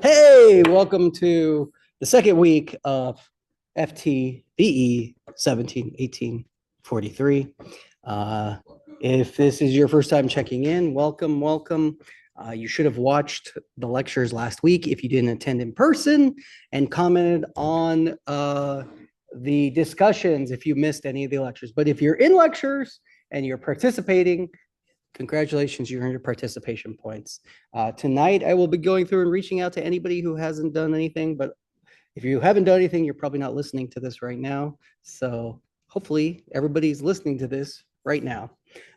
Hey, welcome to the second week of FTVE 171843. If this is your first time checking in, welcome. You should have watched the lectures last week if you didn't attend in person and commented on the discussions if you missed any of the lectures. But if you're in lectures and you're participating, congratulations, you earned your participation points. Tonight, I will be going through and reaching out to anybody who hasn't done anything, but if you haven't done anything, you're probably not listening to this right now. So hopefully everybody's listening to this right now.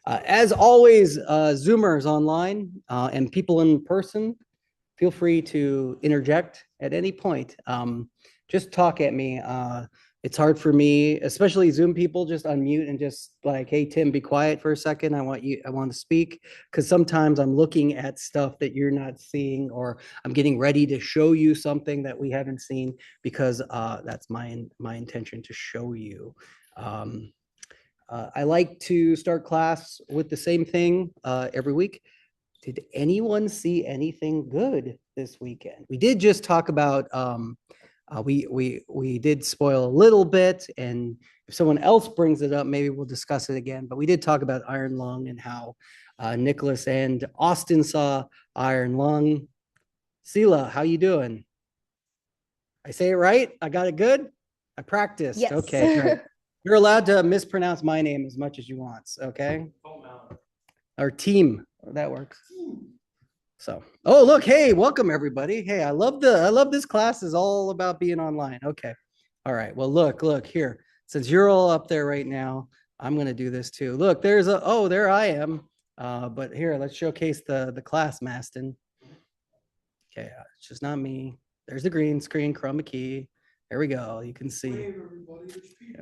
As always, Zoomers online and people in person, feel free to interject at any point. Just talk at me. It's hard for me, especially Zoom people, just unmute and just like, hey, Tim, be quiet for a second. I want to speak. Because sometimes I'm looking at stuff that you're not seeing, or I'm getting ready to show you something that we haven't seen, because that's my intention to show you. I like to start class with the same thing every week. Did anyone see anything good this weekend? We did just talk about we did spoil a little bit, and if someone else brings it up, maybe we'll discuss it again. But we did talk about Iron Lung and how Nicholas and Austin saw Iron Lung. Sela, how you doing? I say it right? I got it good? I practiced. Yes. Okay, great. You're allowed to mispronounce my name as much as you want, okay? Or team, that works. So, oh, look, hey, welcome everybody. Hey, I love this class is all about being online. Okay. All right. Well, look here. Since you're all up there right now, I'm going to do this too. Look, there I am. But here, let's showcase the class, Maston. Okay, it's just not me. There's the green screen, chroma key. There we go. You can see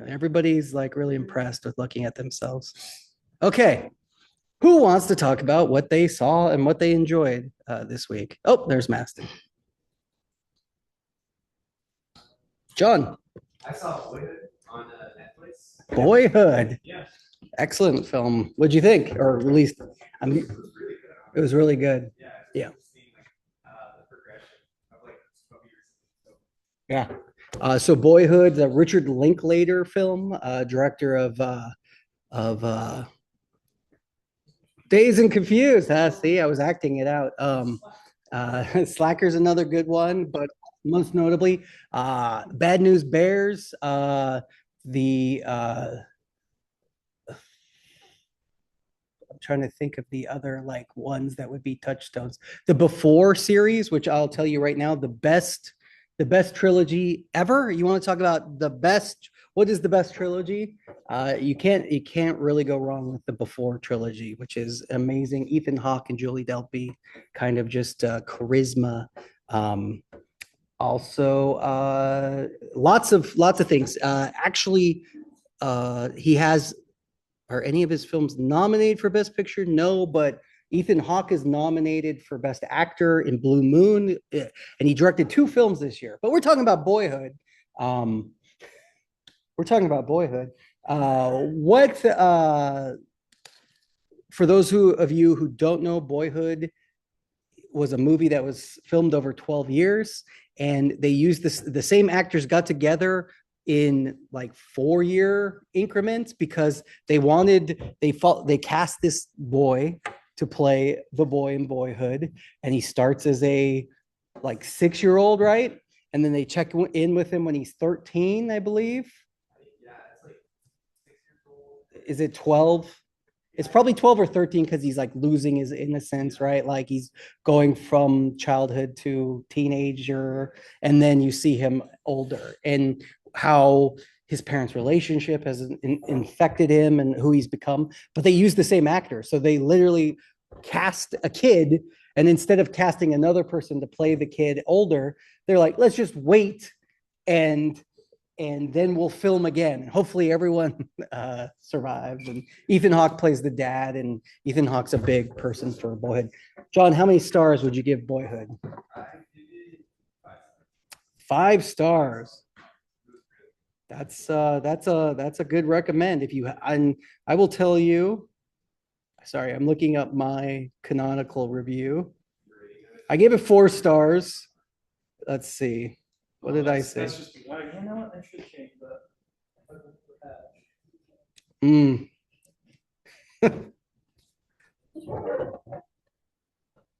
everybody's like really impressed with looking at themselves. Okay. Who wants to talk about what they saw and what they enjoyed this week? Oh, there's Maston. John. I saw Boyhood on Netflix. Boyhood. Yeah. Excellent film. What'd you think? Or at least, I mean, it was really good. Yeah. Yeah. Seeing the progression of like 12 years. Yeah. So Boyhood, the Richard Linklater film, director of Dazed and Confused. See, I was acting it out. Slacker's another good one, but most notably, Bad News Bears, the I'm trying to think of the other like ones that would be touchstones. The Before series, which I'll tell you right now, the best trilogy ever. You want to talk about the best? What is the best trilogy? You can't really go wrong with the Before trilogy, which is amazing. Ethan Hawke and Julie Delpy, kind of just charisma. Also, lots of things. Actually, he has, are any of his films nominated for Best Picture? No, but Ethan Hawke is nominated for Best Actor in Blue Moon, and he directed 2 films this year. But we're talking about Boyhood. What for those of you who don't know, Boyhood was a movie that was filmed over 12 years, and they used the same actors got together in like 4-year increments because they cast this boy to play the boy in Boyhood, and he starts as a like 6-year-old, right? And then they check in with him when he's 13, I believe. Yeah, it's like 6 years old. Is it 12? It's probably 12 or 13 because he's like losing his innocence, right? Like he's going from childhood to teenager, and then you see him older and how his parents' relationship has infected him and who he's become. But they use the same actor. So they literally cast a kid, and instead of casting another person to play the kid older, they're like, let's just wait and then we'll film again. Hopefully everyone survives. And Ethan Hawke plays the dad, and Ethan Hawke's a big person for Boyhood. John, how many stars would you give Boyhood? I did 5 stars. That's a good recommend. If you, and I will tell you, sorry, I'm looking up my canonical review. I gave it 4 stars. let's see. What did I That's say? just me. You know what? I should change that. Mm.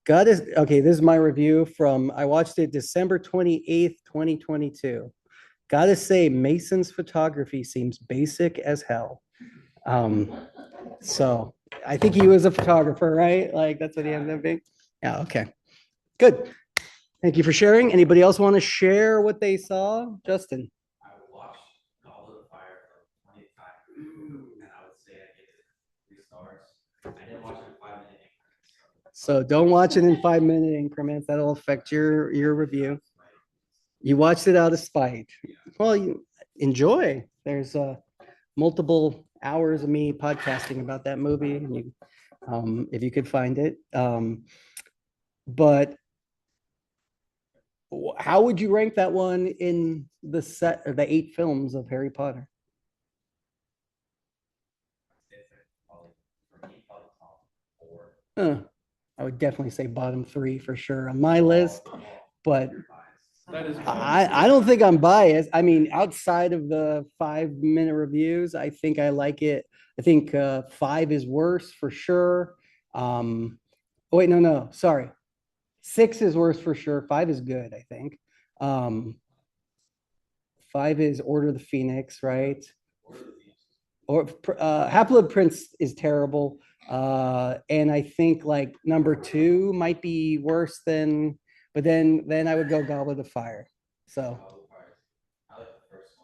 God is okay. This is my review from I watched it December 28th, 2022. Gotta say, Mason's photography seems basic as hell. Um, so I think he was a photographer, right? Like that's what he ended up being. Yeah, okay. Good. Thank you for sharing. Anybody else want to share what they saw? Justin. I watched Call of the Fire for 20 times, and I would say I give it 3 stars. I didn't watch it in 5 minute increments. So don't watch it in 5 minute increments. That'll affect your review. You watched it out of spite. Well, you enjoy. There's multiple hours of me podcasting about that movie, and you, if you could find it. But how would you rank that one in the set or the 8 films of Harry Potter? For me, probably top 4. I would definitely say bottom 3 for sure on my list, but That is I don't think I'm biased. I mean, outside of the 5 minute reviews, I think I like it. I think 5 is worse for sure. Wait, no, sorry. 6 is worse for sure. 5 is good, I think. 5 is Order of the Phoenix, right? Or Half-Blood Prince is terrible. And I think like number 2 might be worse than, but then I would go Goblet of Fire. So I like the first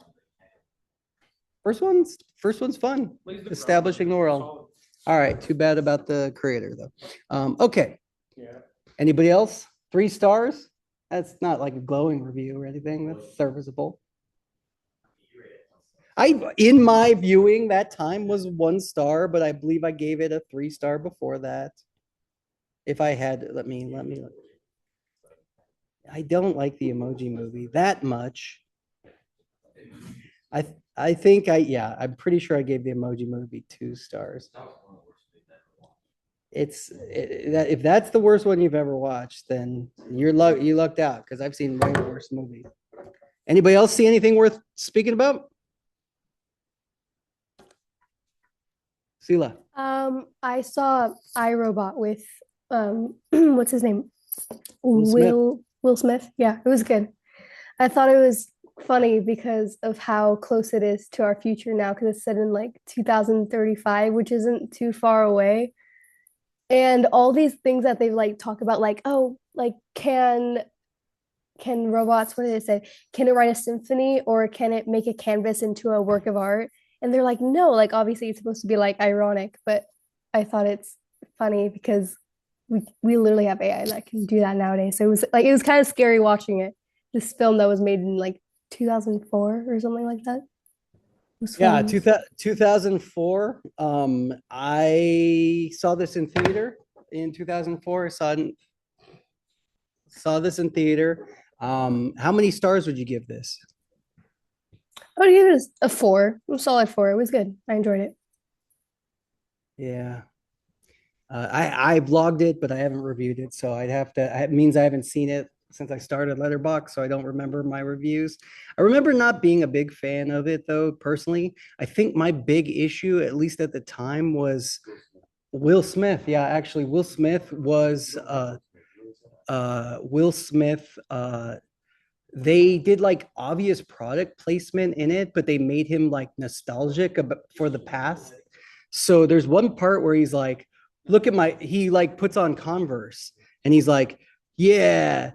one. first one's fun. Establishing the world. All right, too bad about the creator though. Okay. Yeah. Anybody else? 3 stars? That's not like a glowing review or anything. That's serviceable. In my viewing, that time was 1 star, but I believe I gave it a 3 star before that. If I had, let me look. I don't like the Emoji Movie that much. I think I'm pretty sure I gave the Emoji Movie 2 stars. If that's the worst one you've ever watched, then you lucked out because I've seen way worse movies. Anybody else see anything worth speaking about? Sila. I saw iRobot with what's his name? Smith. Will Smith. Yeah, it was good. I thought it was funny because of how close it is to our future now, because it's set in like 2035, which isn't too far away. And all these things that they like talk about, like, oh, like can robots, what did it say? Can it write a symphony or can it make a canvas into a work of art? And they're like, no, like obviously it's supposed to be like ironic, but I thought it's funny because we literally have AI that can do that nowadays. So it was kind of scary watching it. This film that was made in like 2004 or something like that. Yeah, 2004. I saw this in theater in 2004. Saw this in theater. How many stars would you give this? I would give it a 4, a solid 4. It was good. I enjoyed it. Yeah. I vlogged it, but I haven't reviewed it, so I'd have to. It means I haven't seen it since I started Letterboxd, so I don't remember my reviews. I remember not being a big fan of it, though. Personally, I think my big issue, at least at the time, was Will Smith. Yeah, actually, Will Smith was. Will Smith. They did like obvious product placement in it, but they made him like nostalgic for the past. So there's one part where he's like, look at he like puts on Converse and he's like, yeah,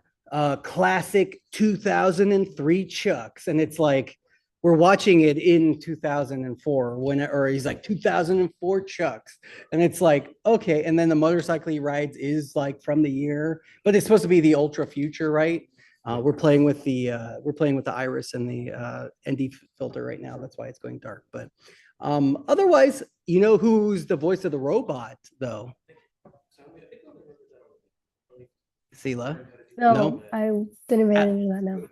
classic 2003 Chucks. And it's like, we're watching it in 2004 or he's like 2004 Chucks. And it's like, okay. And then the motorcycle he rides is like from the year, but it's supposed to be the ultra future, right? We're playing with the iris and the ND filter right now. That's why it's going dark. But otherwise, you know who's the voice of the robot, though? Sela? No, I didn't pay attention to that now.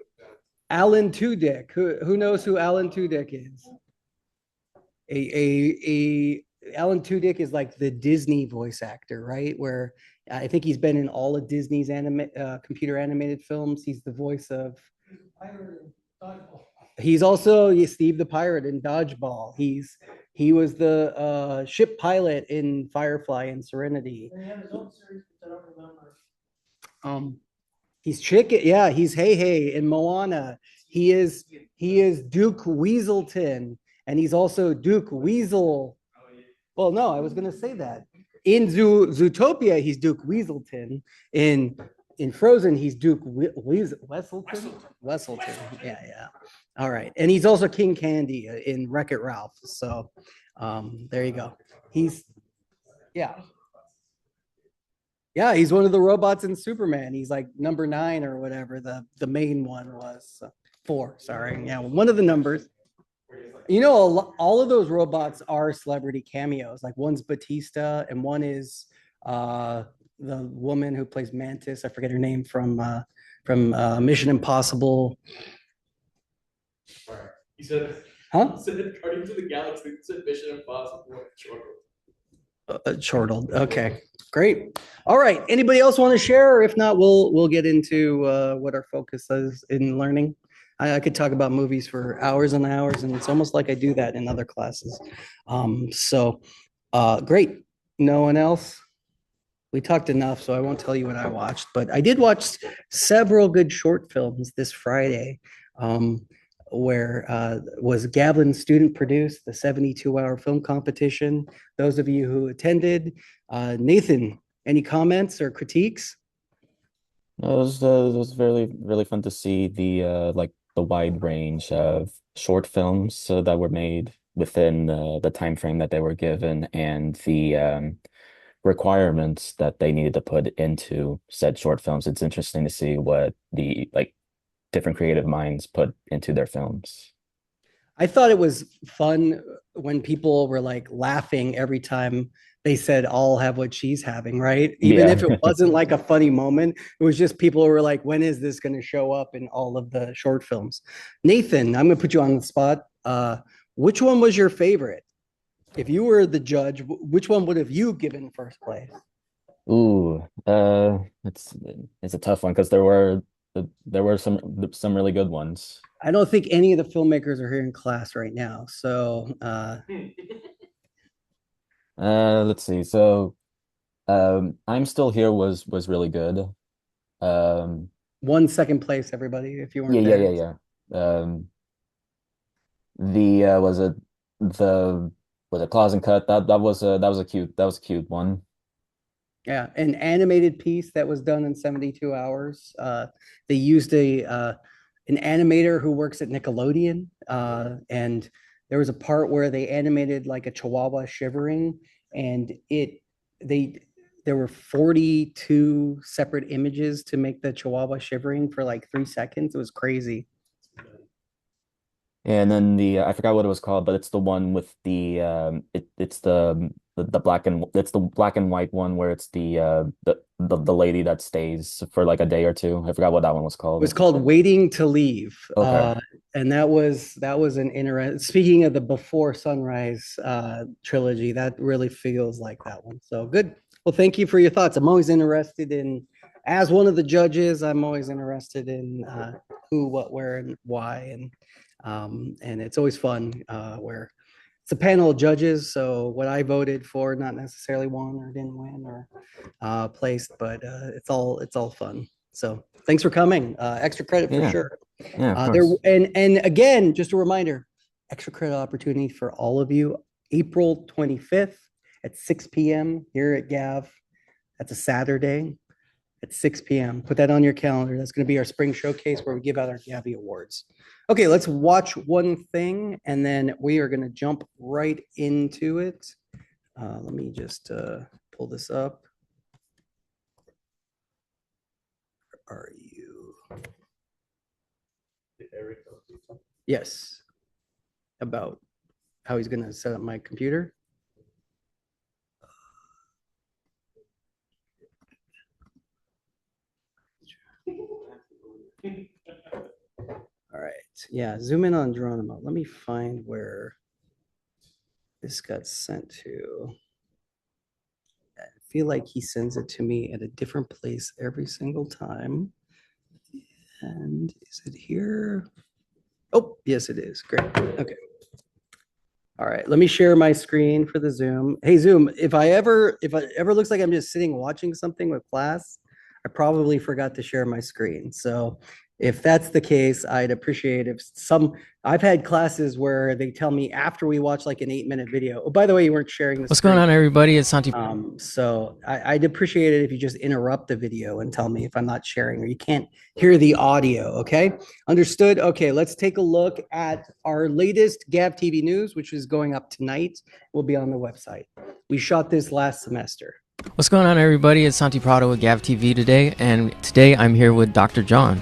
Alan Tudyk. Who knows who Alan Tudyk is? Alan Tudyk is like the Disney voice actor, right? Where I think he's been in all of Disney's computer animated films. He's the voice of. He's also Steve the Pirate in Dodgeball. He was the ship pilot in Firefly and Serenity. Um, he's Chicken. Yeah, he's Hey Hey in Moana. He is Duke Weaselton, and he's also Duke Weasel. Well, no, I was gonna say that. In Zootopia, he's Duke Weaselton. In Frozen, he's Duke Wesselton. Wesselton. Yeah, yeah. All right, and he's also King Candy in Wreck It Ralph. So, there you go. He's yeah. Yeah, he's one of the robots in Superman. He's like number 9 or whatever the main one was. 4, sorry. Yeah, one of the numbers. All of those robots are celebrity cameos. Like one's Batista and one is the woman who plays Mantis. I forget her name from Mission Impossible. You said, Huh? you said Guardians of the Galaxy, you said Mission Impossible. Chortled. Okay, great. All right. Anybody else want to share? Or if not, we'll get into what our focus is in learning. I could talk about movies for hours and hours, and it's almost like I do that in other classes. Great. No one else? We talked enough, so I won't tell you what I watched, but I did watch several good short films this Friday. Where was Gavlin student produced the 72-hour film competition. Those of you who attended, Nathan, any comments or critiques? It was really really fun to see the wide range of short films that were made within the time frame that they were given and the requirements that they needed to put into said short films. It's interesting to see what the different creative minds put into their films. I thought it was fun when people were like laughing every time they said, I'll have what she's having, right? Even Yeah. if it wasn't like a funny moment, it was just people who were like, when is this going to show up in all of the short films? Nathan, I'm going to put you on the spot. Which one was your favorite? If you were the judge, which one would have you given first place? Ooh, it's a tough one because there were some really good ones. I don't think any of the filmmakers are here in class right now. So Let's see. So, I'm Still Here was really good. Um, one second place, everybody, if you yeah, weren't yeah, there. yeah, yeah. The was it Claws and Cut? That was a cute one. Yeah, an animated piece that was done in 72 hours. They used an animator who works at Nickelodeon, and there was a part where they animated like a chihuahua shivering, and they there were 42 separate images to make the chihuahua shivering for like 3 seconds. It was crazy. And then I forgot what it was called, but it's the one with it's the black and white one where it's the lady that stays for like a day or two. I forgot what that one was It called. was called Waiting to Leave. Okay. And that was an interesting, speaking of the Before Sunrise trilogy, that really feels like that one. So good. Well, thank you for your thoughts. I'm always interested in, as one of the judges, I'm always interested in who, what, where, and why. And it's always fun where it's a panel of judges. So what I voted for, not necessarily won or didn't win or placed, but it's all fun. So thanks for coming. Extra credit for Yeah. sure. Yeah, of There course. and again, just a reminder, extra credit opportunity for all of you, April 25th at 6 p.m. here at Gav. That's a Saturday at 6 p.m. Put that on your calendar. That's going to be our spring showcase where we give out our Gavi awards. Okay, let's watch one thing and then we are going to jump right into it. Let me just pull this up. Where are you? Yes. About how he's going to set up my computer. All right. Yeah, zoom in on Geronimo. Let me find where. this got sent to. I feel like he sends it to me at a different place every single time. And is it here? Oh, yes, it is. Great. Okay. All right, let me share my screen for the Zoom. Hey, Zoom, if it ever looks like I'm just sitting watching something with class, I probably forgot to share my screen. So if that's the case, I'd appreciate if I've had classes where they tell me after we watch like an 8-minute video. Oh, by the way, you weren't sharing the What's going screen. on, everybody? It's Santi. So I'd appreciate it if you just interrupt the video and tell me if I'm not sharing or you can't hear the audio, okay? Understood? Okay, let's take a look at our latest Gav TV news, which is going up tonight. Will be on the website. We shot this last semester. What's going on, everybody? It's Santi Prado with Gav TV today, and today I'm here with Dr. John.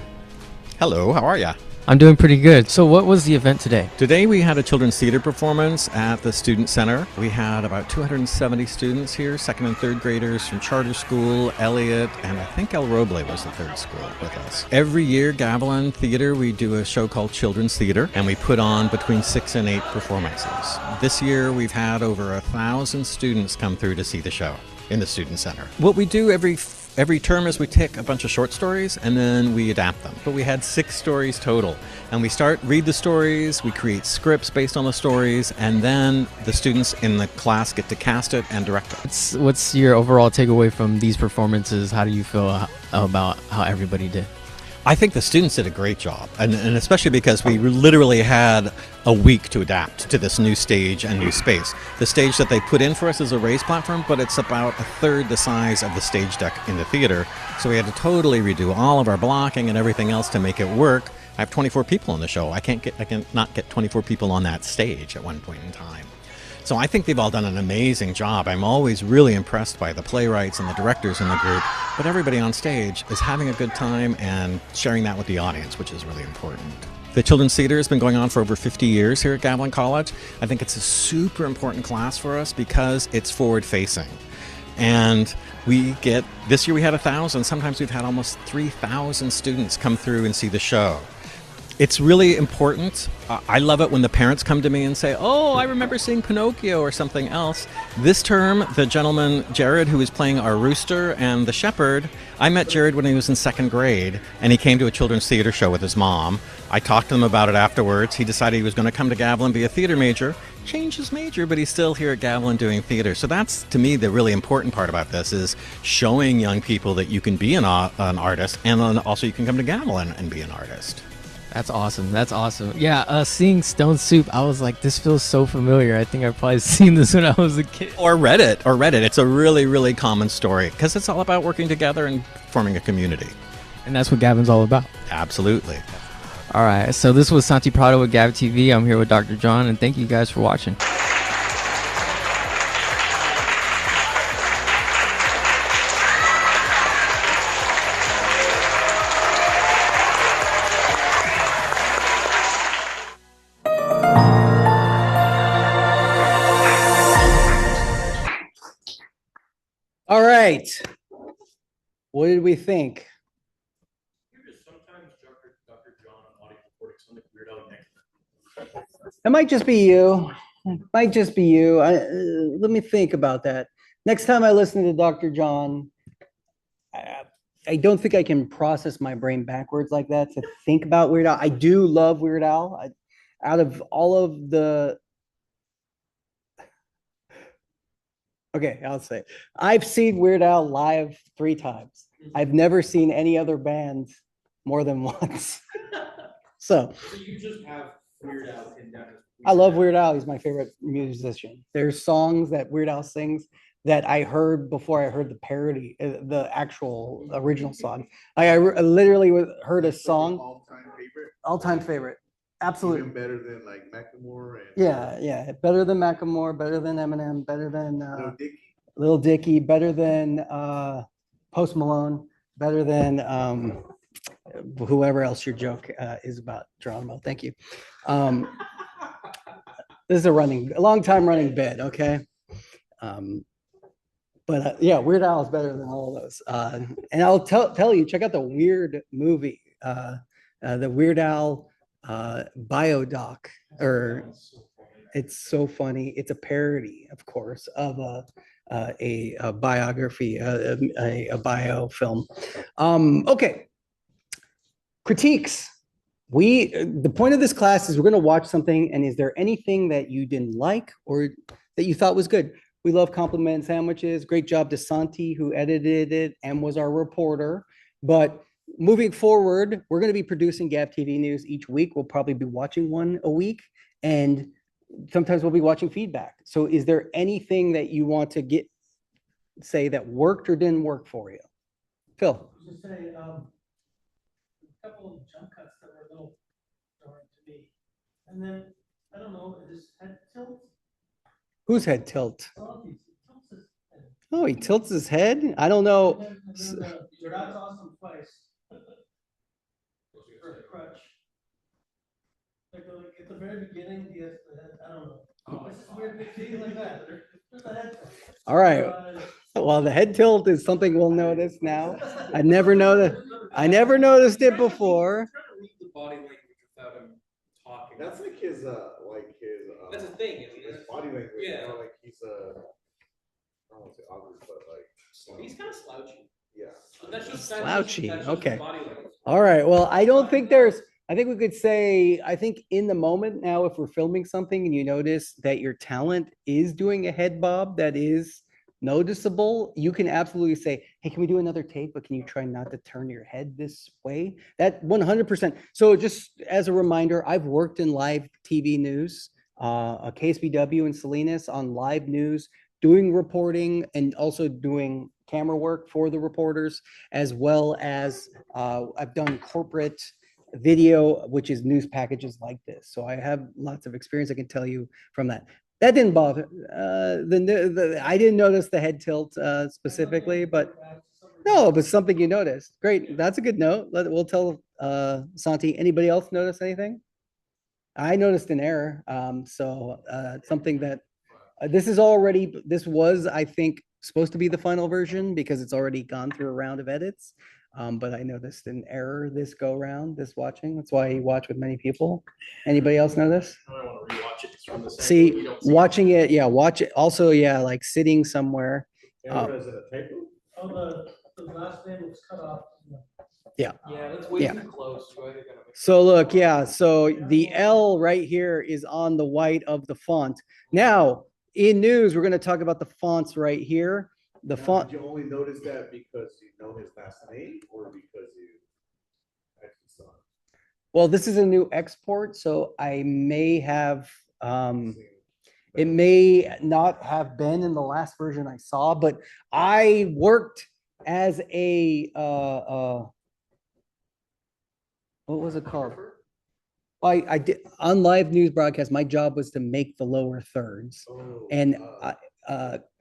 Hello, how are ya? I'm doing pretty good. So what was the event today? Today we had a children's theater performance at the Student Center. We had about 270 students here, second and third graders from charter school, Elliott, and I think El Roble was the third school with us. Every year, Gavilan Theater, we do a show called Children's Theater, and we put on between 6 and 8 performances. This year we've had over 1,000 students come through to see the show in the Student Center. What we do every term is we take a bunch of short stories and then we adapt them. But we had 6 stories total. And we read the stories, we create scripts based on the stories, and then the students in the class get to cast it and direct it. What's your overall takeaway from these performances? How do you feel about how everybody did? I think the students did a great job, and especially because we literally had a week to adapt to this new stage and new space. The stage that they put in for us is a raised platform, but it's about a third the size of the stage deck in the theater. So we had to totally redo all of our blocking and everything else to make it work. I have 24 people in the show. I can't not get 24 people on that stage at one point in time. So I think they've all done an amazing job. I'm always really impressed by the playwrights and the directors in the group, but everybody on stage is having a good time and sharing that with the audience, which is really important. The Children's Theater has been going on for over 50 years here at Gavilan College. I think it's a super important class for us because it's forward-facing. And this year we had 1,000, sometimes we've had almost 3,000 students come through and see the show. It's really important. I love it when the parents come to me and say, oh, I remember seeing Pinocchio or something else. This term, the gentleman, Jared, who is playing our rooster and the shepherd, I met Jared when he was in 2nd grade, and he came to a children's theater show with his mom. I talked to him about it afterwards. He decided he was going to come to Gavilan, be a theater major, change his major, but he's still here at Gavilan doing theater. So that's, to me, the really important part about this is showing young people that you can be an artist, and then also you can come to Gavilan and be an artist. That's awesome. That's awesome. Yeah, seeing Stone Soup, I was like, this feels so familiar. I think I've probably seen this when I was a kid. Or read it. It's a really, really common story because it's all about working together and forming a community. And that's what Gavin's all about. Absolutely. All right, so this was Santi Prado with Gav TV. I'm here with Dr. John, and thank you guys for watching. All right. What did we think? It might just be you. It might just be you. Let me think about that. Next time I listen to Dr. John, I don't think I can process my brain backwards like that to think about Weird Al. I do love Weird Al. Out of all of the Okay, I'll say I've seen Weird Al live 3 times. I've never seen any other band more than once. So you just have Weird Al pinned down. I love Weird Al. He's my favorite musician. There's songs that Weird Al sings that I heard before I heard the parody, the actual original song. I literally heard a song. All-time favorite. All-time favorite. Absolutely. Even better than like Macklemore and Yeah. Better than Macklemore, better than Eminem, better than Lil Dicky. Lil Dicky, better than Post Malone, better than whoever else your joke is about, Geronimo. Thank you. This is a long time running bit, okay? But yeah, Weird Al is better than all of those. And I'll tell you, check out the Weird movie, the Weird Al biodoc, or It's so funny. It's a parody, of course, of a biography, a bio film. Okay, critiques. The point of this class is we're going to watch something, and is there anything that you didn't like or that you thought was good? We love compliment sandwiches. Great job to Santi, who edited it and was our reporter. But moving forward, we're going to be producing Gap TV news each week. We'll probably be watching one a week, and sometimes we'll be watching feedback. So is there anything that you want to say that worked or didn't work for you? Phil. Just say, a couple of jump cuts that were a little jarring to me. And then, I don't know, his head tilt. Whose head tilt? Salty's, he tilts his head. Oh, he tilts his head? I don't know. And then, that's awesome twice. For a crutch. Like at the very beginning, he has the head, I don't know. It's just weird, see, like that. There's a head tilt. All right. Well, the head tilt is something we'll notice now. I never noticed it before. The body language without him talking. That's like his That's a thing, isn't his it? body language. Yeah. You know, like he's I don't want to say awkward, but like He's kind of slouchy. yeah. That's just Slouchy, that's just okay. his body language. All right. Well, I think we could say, I think in the moment now, if we're filming something and you notice that your talent is doing a head bob that is noticeable, you can absolutely say, hey, can we do another take? But can you try not to turn your head this way? That 100%. So just as a reminder, I've worked in live TV news, a KSBW in Salinas on live news, doing reporting and also doing camera work for the reporters, as well as I've done corporate video, which is news packages like this. So I have lots of experience I can tell you from that. That didn't bother. I didn't notice the head tilt specifically, but no, but something you noticed. Great. That's a good note. We'll tell Santi. Anybody else notice anything? I noticed an error. Something that this was, I think, supposed to be the final version because it's already gone through a round of edits. But I noticed an error this go round, this watching. That's why I watch with many people. Anybody else know this? I want to rewatch it. From the See, watching it, yeah, watch it. Also, yeah, like sitting somewhere. Is it a typo? Oh, the last name was cut off. Yeah. Yeah, that's way Yeah. too close. So I think So look, yeah, so the L right here is on the white of the font. Now, in news, we're going to talk about the fonts right here. The Now, font. Did you only notice that because you know his last name, or because you actually saw it? Well, this is a new export, so I may have, it may not have been in the last version I saw, but I worked as what was it called? I did on live news broadcast. My job was to make the lower thirds, and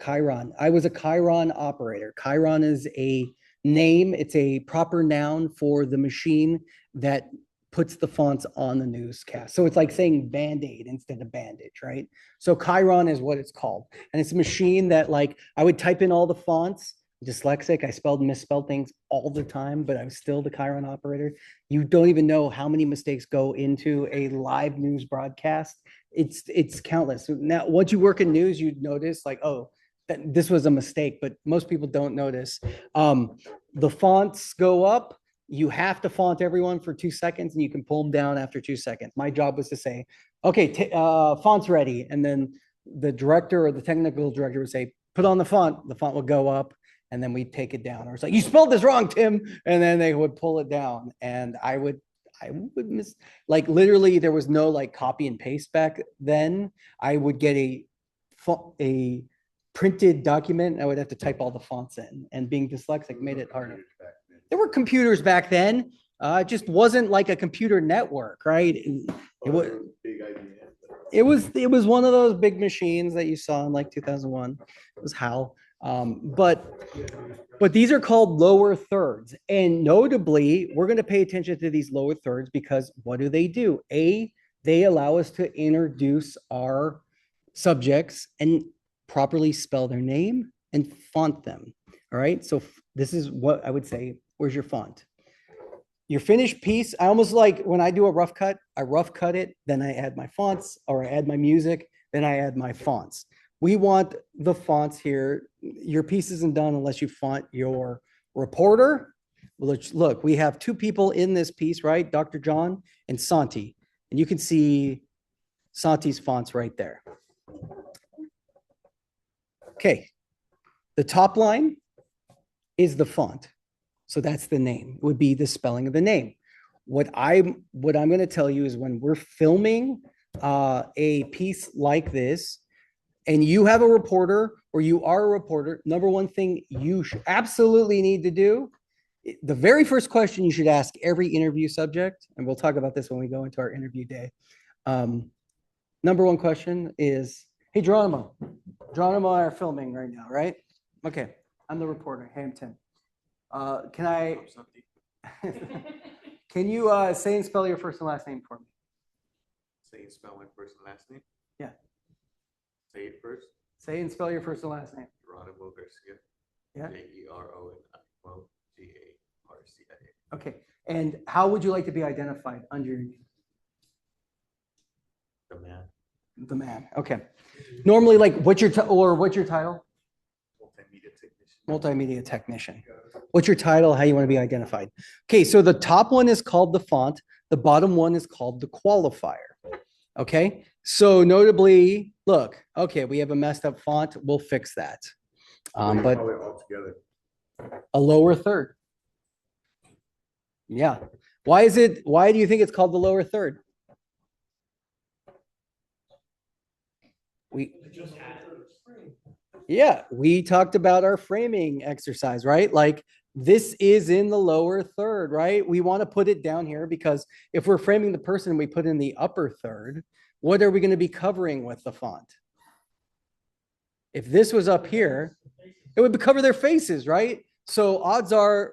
Chiron. I was a Chiron operator. Chiron is a name. It's a proper noun for the machine that puts the fonts on the newscast. So it's like saying Band-Aid instead of bandage, right? So Chiron is what it's called. And it's a machine that like, I would type in all the fonts, dyslexic, I misspelled things all the time, but I was still the Chiron operator. You don't even know how many mistakes go into a live news broadcast. It's countless. So now, once you work in news, you notice like, oh, this was a mistake, but most people don't notice. The fonts go up. You have to font everyone for 2 seconds and you can pull them down after 2 seconds. My job was to say, okay, font's ready. And then the director or the technical director would say, put on the font would go up and then we'd take it down. Or it's like, you spelled this wrong, Tim. And then they would pull it down. And I would miss, like literally there was no like copy and paste back then. I would get a printed document. I would have to type all the fonts in, and being dyslexic made it harder. There were computers back then. It just wasn't like a computer network, right? It was big idea. it was one of those big machines that you saw in like 2001. It was HAL. But these are called lower thirds. And notably, we're going to pay attention to these lower thirds because what do? They allow us to introduce our subjects and properly spell their name and font them. All right. So this is what I would say. Where's your font? Your finished piece. I almost like when I do a rough cut, I rough cut it, then I add my fonts or I add my music, then I add my fonts. We want the fonts here. Your piece isn't done unless you font your reporter. Look, we have two people in this piece, right? Dr. John and Santi. And you can see Santi's fonts right there. Okay. The top line is the font. So that's the name. It would be the spelling of the name. What I'm going to tell you is when we're filming a piece like this, and you have a reporter or you are a reporter, number one thing you absolutely need to do, the very first question you should ask every interview subject, and we'll talk about this when we go into our interview day. Number one question is, hey, Geronimo and I are filming right now, right? Okay, I'm the reporter. Hey, I'm Tim. Can you say and spell your first and last name for me? Say and spell my first and last name? Yeah. Say it first. Say and spell your first and last name. Geronimo Garcia. Yeah. Jeronimo-Garcia. Okay. And how would you like to be identified under your name? The man. The man. Okay. Normally, like, what's your title? Multimedia technician. Multimedia technician. What's your title? How you want to be identified? Okay. So the top one is called the font. The bottom one is called the qualifier. Okay. So notably, look, okay, we have a messed up font. We'll fix that. But all together. a lower third. Yeah. Why do you think it's called the lower third? We talked about our framing exercise, right? Like this is in the lower third, right? We want to put it down here because if we're framing the person and we put in the upper third, what are we going to be covering with the font? If this was up here, it would cover their faces, right? So odds are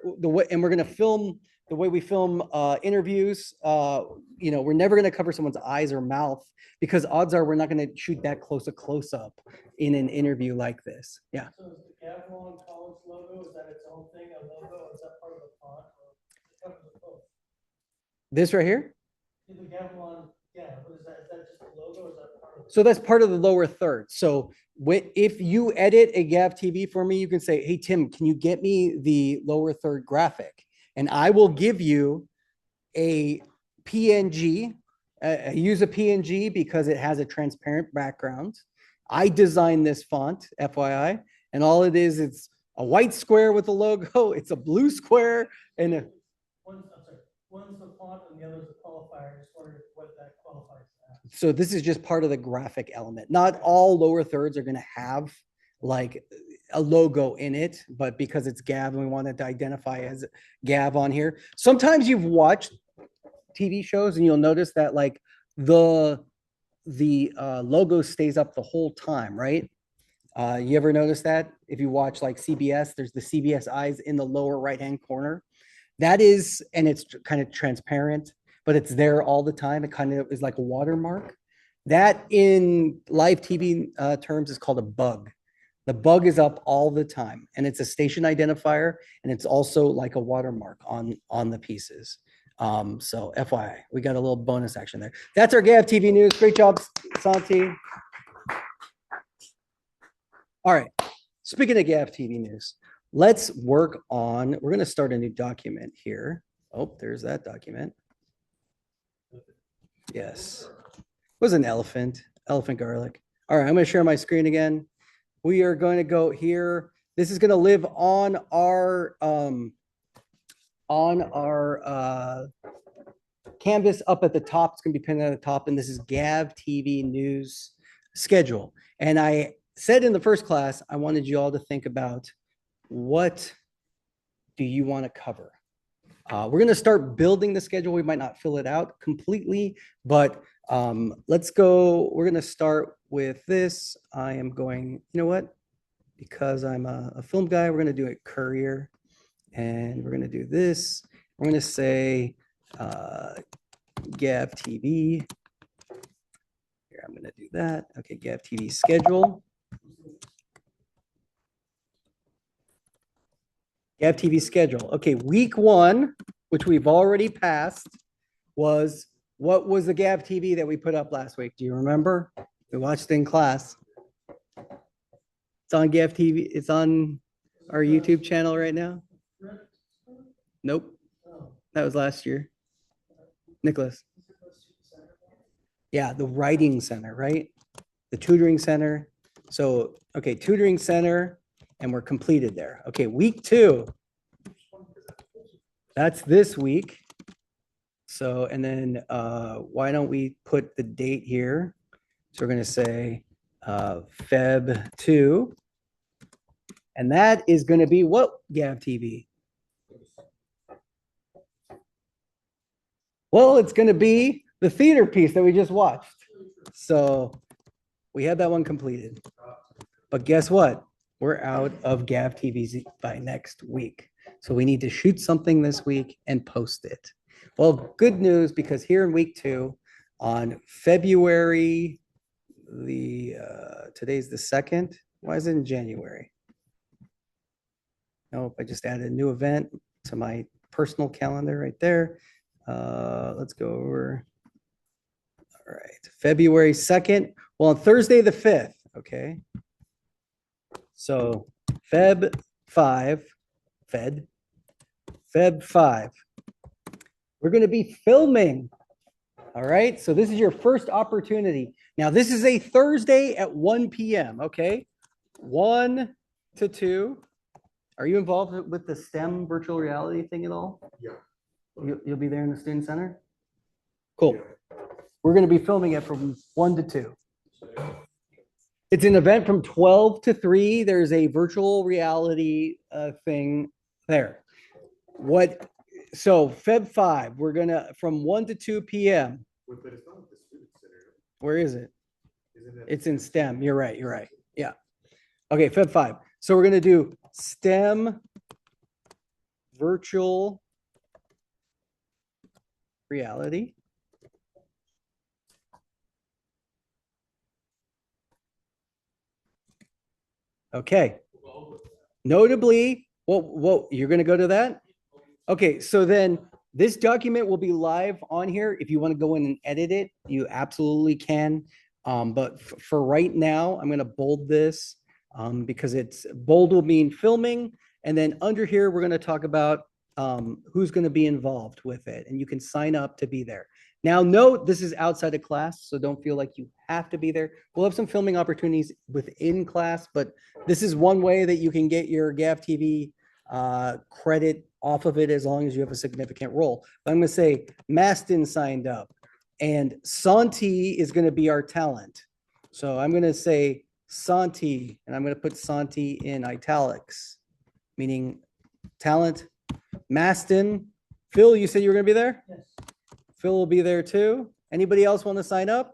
and we're going to film the way we film interviews, we're never going to cover someone's eyes or mouth because odds are we're not going to shoot that close up in an interview like this. Yeah. So is the Gavilan College logo, is that its own thing, a logo, or is that part of the font? Or it covers both? This right here? The Gavilan, yeah, what is that? Is that just a logo or is that part of it? So that's part of the lower third. So if you edit a Gav TV for me, you can say, hey, Tim, can you get me the lower third graphic? And I will give you a PNG. I use a PNG because it has a transparent background. I designed this font, FYI, and all it is, it's a white square with a logo. It's a blue square and a. One's the font and the other's the qualifier. I just wondered what that qualifier is at. So this is just part of the graphic element. Not all lower thirds are going to have like a logo in it, but because it's Gav and we wanted to identify as Gav on here. Sometimes you've watched TV shows and you'll notice that like the logo stays up the whole time, right? You ever notice that? If you watch like CBS, there's the CBS eyes in the lower right-hand corner. That is, and it's kind of transparent, but it's there all the time. It kind of is like a watermark. That in live TV terms is called a bug. The bug is up all the time and it's a station identifier and it's also like a watermark on the pieces. So FYI, we got a little bonus action there. That's our Gav TV news. Great job, Santi. All right. Speaking of Gav TV news, let's work on, we're going to start a new document here. Oh, there's that document. Yes. It was an elephant garlic. All right. I'm going to share my screen again. We are going to go here. This is going to live on our canvas up at the top. It's going to be pinned at the top. And this is Gav TV news schedule. And I said in the first class, I wanted you all to think about what do you want to cover? We're going to start building the schedule. We might not fill it out completely, but let's go. We're going to start with this. I am going, you know what? Because I'm a film guy, we're going to do it courier. And we're going to do this. We're going to say Gav TV. Here, I'm going to do that. Okay, Gav TV schedule. Gav TV schedule. Okay, week 1, which we've already passed, was what was the Gav TV that we put up last week? Do you remember? We watched it in class. It's on GFTV. It's on our YouTube channel right now. Nope. That was last year. Nicholas. Yeah, the writing center, right? The tutoring center. So, okay, tutoring center, and we're completed there. Okay, week 2. That's this week. So, and then why don't we put the date here? So we're going to say Feb 2. And that is going to be what, GavTV? Well, it's going to be the theater piece that we just watched. So we had that one completed. But guess what? We're out of GavTV by next week. So we need to shoot something this week and post it. Well, good news, because here in week 2, on February today's the 2nd. Why is it in January? Nope, I just added a new event to my personal calendar right there. Let's go over. All right, February 2nd. Well, on Thursday the 5th, okay. So Feb 5, we're going to be filming. All right, so this is your first opportunity. Now, this is a Thursday at 1 p.m., okay? 1 to 2. Are you involved with the STEM virtual reality thing at all? Yeah. You'll be there in the student center? Cool. We're going to be filming it from 1 to 2. It's an event from 12 to 3. There's a virtual reality thing there. So Feb 5, we're going to, from 1 to 2 p.m. But it's not the student center. Where is it? Isn't it? It's in STEM. You're right. Yeah. Okay, Feb 5. So we're going to do STEM virtual reality. Okay. Notably, well, you're going to go to that? Okay, so then this document will be live on here. If you want to go in and edit it, you absolutely can. But for right now, I'm going to bold this because it's bold will mean filming. And then under here, we're going to talk about who's going to be involved with it. And you can sign up to be there. Now, note, this is outside of class, so don't feel like you have to be there. We'll have some filming opportunities within class, but this is one way that you can get your GavTV credit off of it as long as you have a significant role. But I'm going to say Mastin signed up, and Santi is going to be our talent. So I'm going to say Santi, and I'm going to put Santi in italics, meaning talent. Mastin, Phil, you said you were going to be there? Yes. Phil will be there too. Anybody else want to sign up?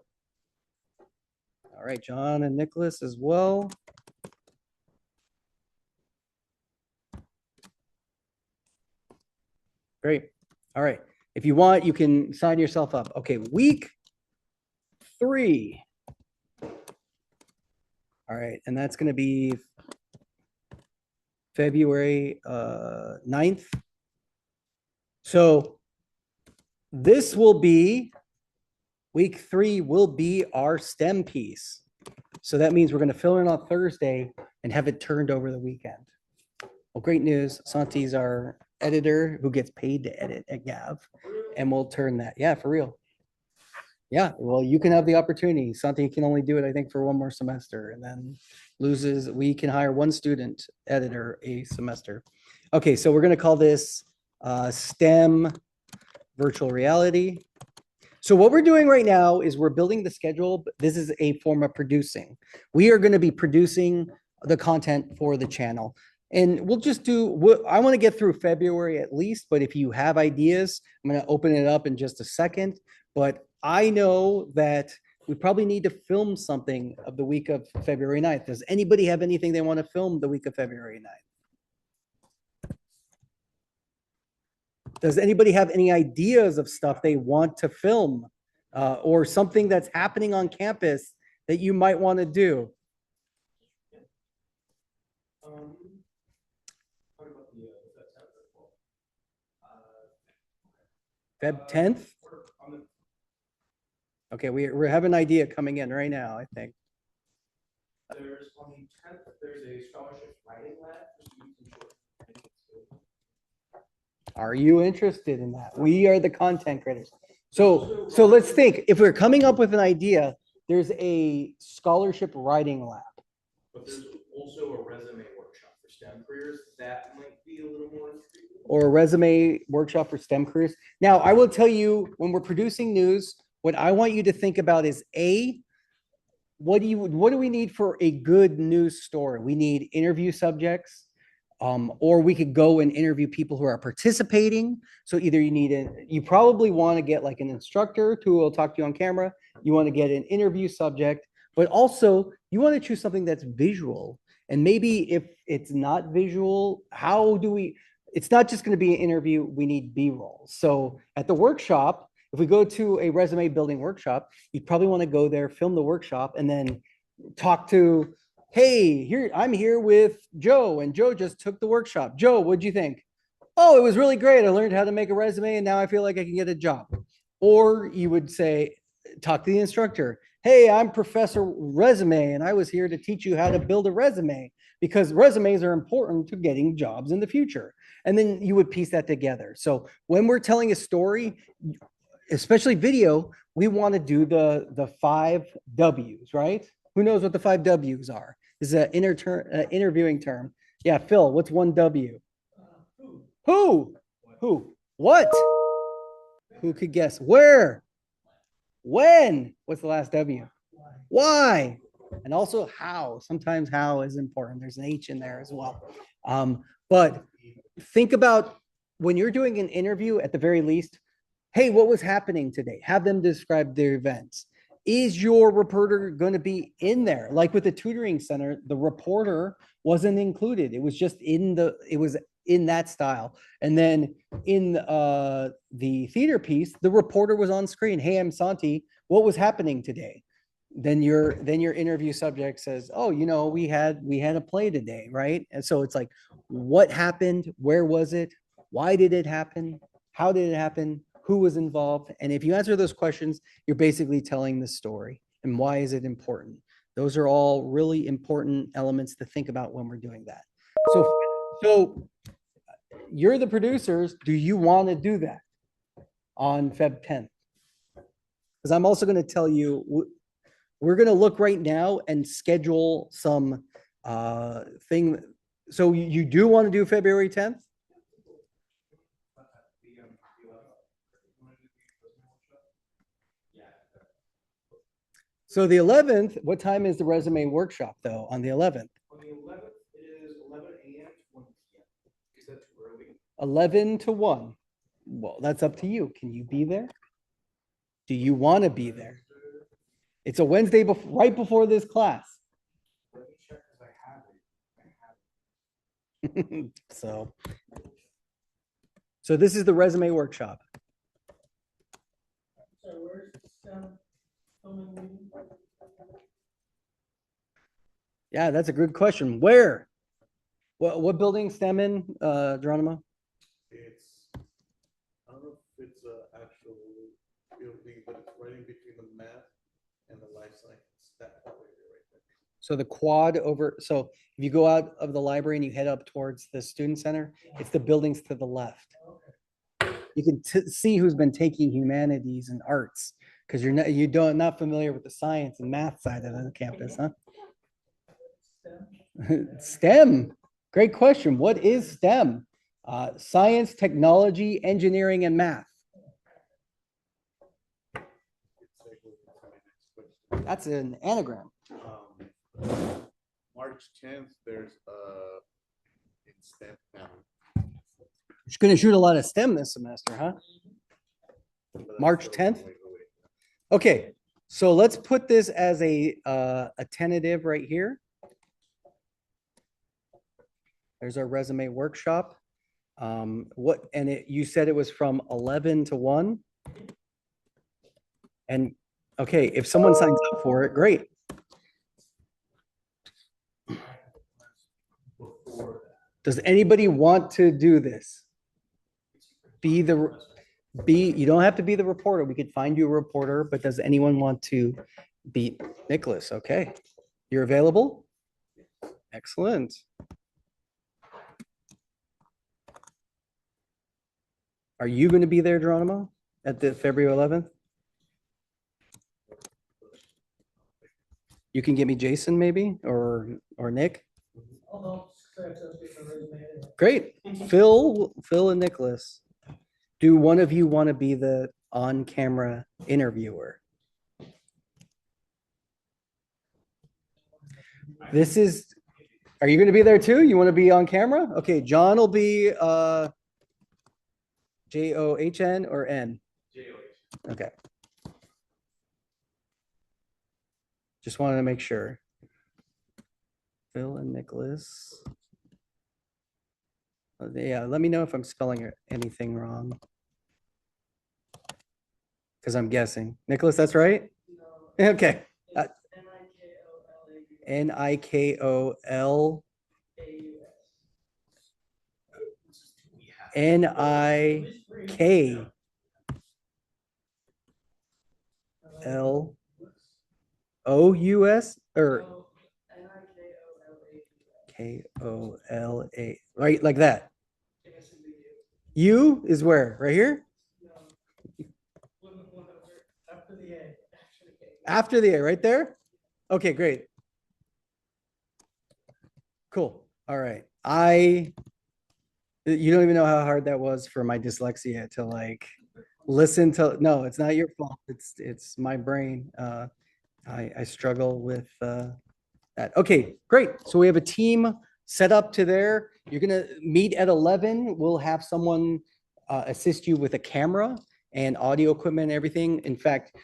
All right, John and Nicholas as well. Great. All right. If you want, you can sign yourself up. Okay, week 3. All right, and that's going to be February 9th. So this will be, week 3 will be our STEM piece. So that means we're going to fill in on Thursday and have it turned over the weekend. Well, great news. Santi's our editor who gets paid to edit at Gav, and we'll turn that. Yeah, for real. Yeah, well, you can have the opportunity. Santi can only do it, I think, for one more semester, and then loses. We can hire one student editor a semester. Okay, so we're going to call this STEM virtual reality. So what we're doing right now is we're building the schedule. This is a form of producing. We are going to be producing the content for the channel. And we'll just do, I want to get through February at least, but if you have ideas, I'm going to open it up in just a second. But I know that we probably need to film something of the week of February 9th. Does anybody have anything they want to film the week of February 9th? Does anybody have any ideas of stuff they want to film or something that's happening on campus that you might want to do? Feb 10th? Okay, we have an idea coming in right now, I think. There's on the 10th, there's a scholarship writing lab for students in short. Are you interested in that? We are the content creators. So let's think, if we're coming up with an idea, there's a scholarship writing lab. But there's also a resume workshop for STEM careers. That might be a little more intriguing. Or a resume workshop for STEM careers. Now, I will tell you, when we're producing news, what I want you to think about is what do we need for a good news story? We need interview subjects, or we could go and interview people who are participating. So either you probably want to get like an instructor who will talk to you on camera. You want to get an interview subject, but also you want to choose something that's visual. And maybe if it's not visual, it's not just going to be an interview. We need B-roll. So at the workshop, if we go to a resume building workshop, you'd probably want to go there, film the workshop, and then talk to, hey, I'm here with Joe, and Joe just took the workshop. Joe, what'd you think? Oh, it was really great. I learned how to make a resume, and now I feel like I can get a job. Or you would say, talk to the instructor. Hey, I'm Professor Resume, and I was here to teach you how to build a resume, because resumes are important to getting jobs in the future. And then you would piece that together. So when we're telling a story, especially video, we want to do the 5 W's, right? Who knows what the 5 W's are? This is an interviewing term. Yeah, Phil, what's 1 W? Who? What? Who could guess? Where? When? What's the last W? Why? And also how. Sometimes how is important. There's an H in there as well. But think about when you're doing an interview, at the very least, hey, what was happening today? Have them describe their events. Is your reporter going to be in there? Like with the tutoring center, the reporter wasn't included. It was just it was in that style. And then in the theater piece, the reporter was on screen. Hey, I'm Santi. What was happening today? Then your interview subject says, oh, we had a play today, right? And so it's like, what happened? Where was it? Why did it happen? How did it happen? Who was involved? And if you answer those questions, you're basically telling the story. And why is it important? Those are all really important elements to think about when we're doing that. So you're the producers. Do you want to do that on Feb 10th? Because I'm also going to tell you, we're going to look right now and schedule some thing. So you do want to do February 10th? So the 11th, what time is the resume workshop though on the 11th? On the 11th, it is 11 a.m. to 1 p.m. Is that too early? 11 to 1. Well, that's up to you. Can you be there? Do you want to be there? It's a Wednesday right before this class. Let me check because I have it. So this is the resume workshop. So where's the STEM filming meeting? Yeah, that's a good question. Where? What building STEM in, Geronimo? I don't know if it's an actual building, but it's right in between the math and the life science. That hallway right there. So the quad over, so if you go out of the library and you head up towards the student center, it's the buildings to the left. You can see who's been taking humanities and arts, because you're not familiar with the science and math side of the campus, huh? STEM, great question. What is STEM? Science, technology, engineering, and math. That's an anagram. March 10th, there's in STEM panel. You're going to shoot a lot of STEM this semester, huh? March 10th? Okay, so let's put this as a tentative right here. There's our resume workshop. You said it was from 11 to 1? And okay, if someone signs up for it, great. Does anybody want to do this? You don't have to be the reporter. We could find you a reporter, but does anyone want to beat Nicholas? Okay. You're available? Excellent. Are you going to be there, Geronimo, at the February 11th? You can get me Jason maybe, or Nick. I'll help scratch up with the resume anyway. Great. Phil and Nicholas. Do one of you want to be the on-camera interviewer? Are you going to be there too? You want to be on camera? Okay, John will be John or N? Okay. Just wanted to make sure. Phil and Nicholas. Yeah, let me know if I'm spelling anything wrong. Because I'm guessing. Nicholas, that's right? No, Okay. it's Nikol. AUS. Nikl. OUS or KOLA, right? Like that. U is where? Right here? After the A. After the A, right there? Okay, great. Cool. All right. You don't even know how hard that was for my dyslexia to like listen to. No, it's not your fault. It's my brain. I struggle with that. Okay, great. So we have a team set up to there. You're gonna meet at 11. We'll have someone assist you with a camera and audio equipment and everything. In fact,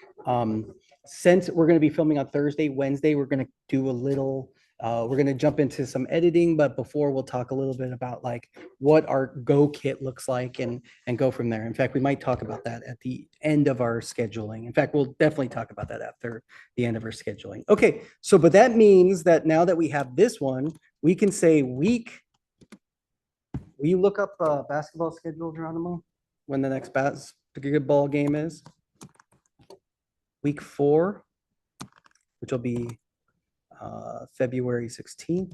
since we're gonna be filming on Thursday, Wednesday, we're gonna do a little. We're gonna jump into some editing, but before we'll talk a little bit about like what our Go kit looks like and go from there. In fact, we might talk about that at the end of our scheduling. In fact, we'll definitely talk about that after the end of our scheduling. Okay, so but that means that now that we have this one, we can say week. Will you look up basketball schedule, Geronimo? When the next basketball game is? Week 4, which will be February 16th.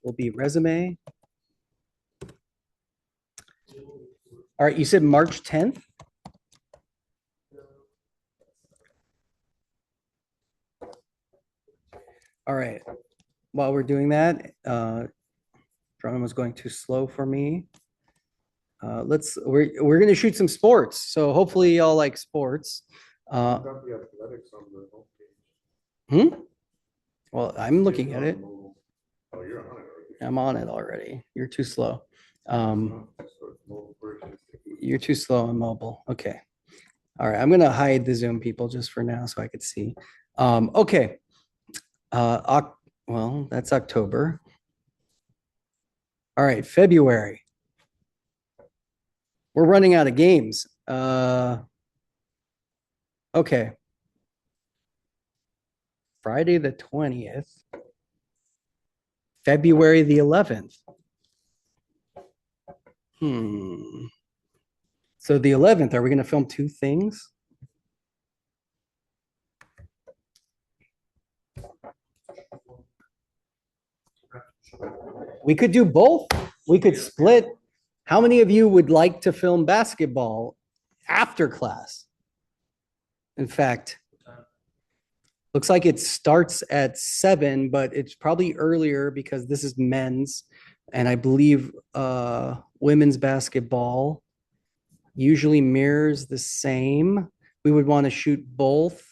Will be resume. All right, you said March 10th? All right, while we're doing that, Geronimo's going too slow for me. We're gonna shoot some sports, so hopefully y'all like sports. Got the athletics on the homepage. Well, I'm looking at it. Oh, you're on it already. I'm on it already. You're too slow. So it's mobile version. You're too slow on mobile. Okay. All right. I'm going to hide the Zoom people just for now so I could see. Okay. Well, that's October. All right. February. We're running out of games. Okay. Friday the 20th. February the 11th. So the 11th, are we going to film 2 things? We could do both. We could split. How many of you would like to film basketball after class? In fact, looks like it starts at 7, but it's probably earlier because this is men's. And I believe women's basketball usually mirrors the same. We would want to shoot both.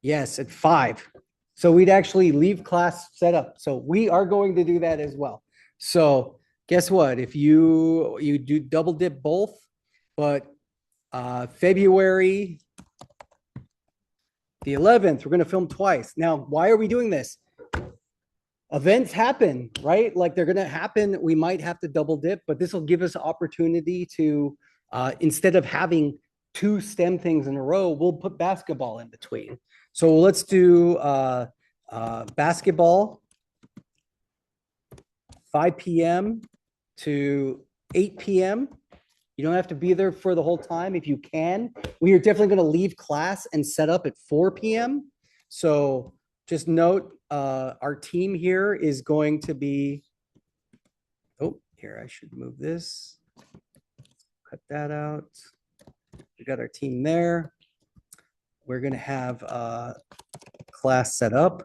Yes, at 5. So we'd actually leave class set up. So we are going to do that as well. So guess what? If you do double dip both, but February the 11th, we're going to film twice. Now, why are we doing this? Events happen, right? Like they're going to happen. We might have to double dip, but this will give us opportunity to, instead of having 2 STEM things in a row, we'll put basketball in between. So let's do basketball, 5 p.m. to 8 p.m. You don't have to be there for the whole time if you can. We are definitely going to leave class and set up at 4 p.m. So just note, our team here is going to be, oh, here, I should move this. Cut that out. We got our team there. We're going to have class set up.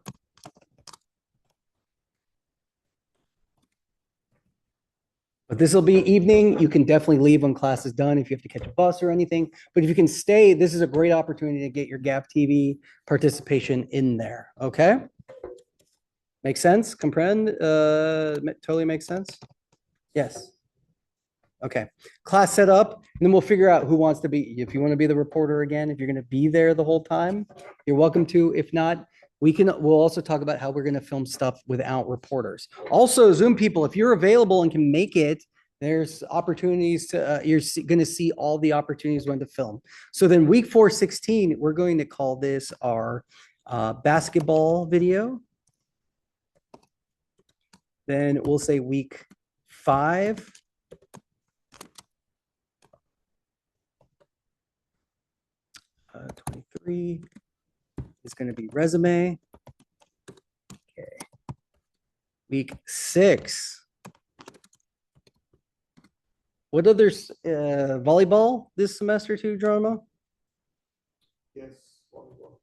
But this will be evening. You can definitely leave when class is done if you have to catch a bus or anything. But if you can stay, this is a great opportunity to get your GAP TV participation in there. Okay? Makes sense? Comprehend? Totally makes sense? Yes. Okay. Class set up, and then we'll figure out who wants to be. If you want to be the reporter again, if you're going to be there the whole time, you're welcome to. If not, we'll also talk about how we're going to film stuff without reporters. Also, Zoom people, if you're available and can make it, there's opportunities to, you're going to see all the opportunities when to film. So then week 416, we're going to call this our basketball video. Then we'll say week 5. 23 is going to be resume. Okay. Week 6. What others? Volleyball this semester too, Drama? Yes. Volleyball.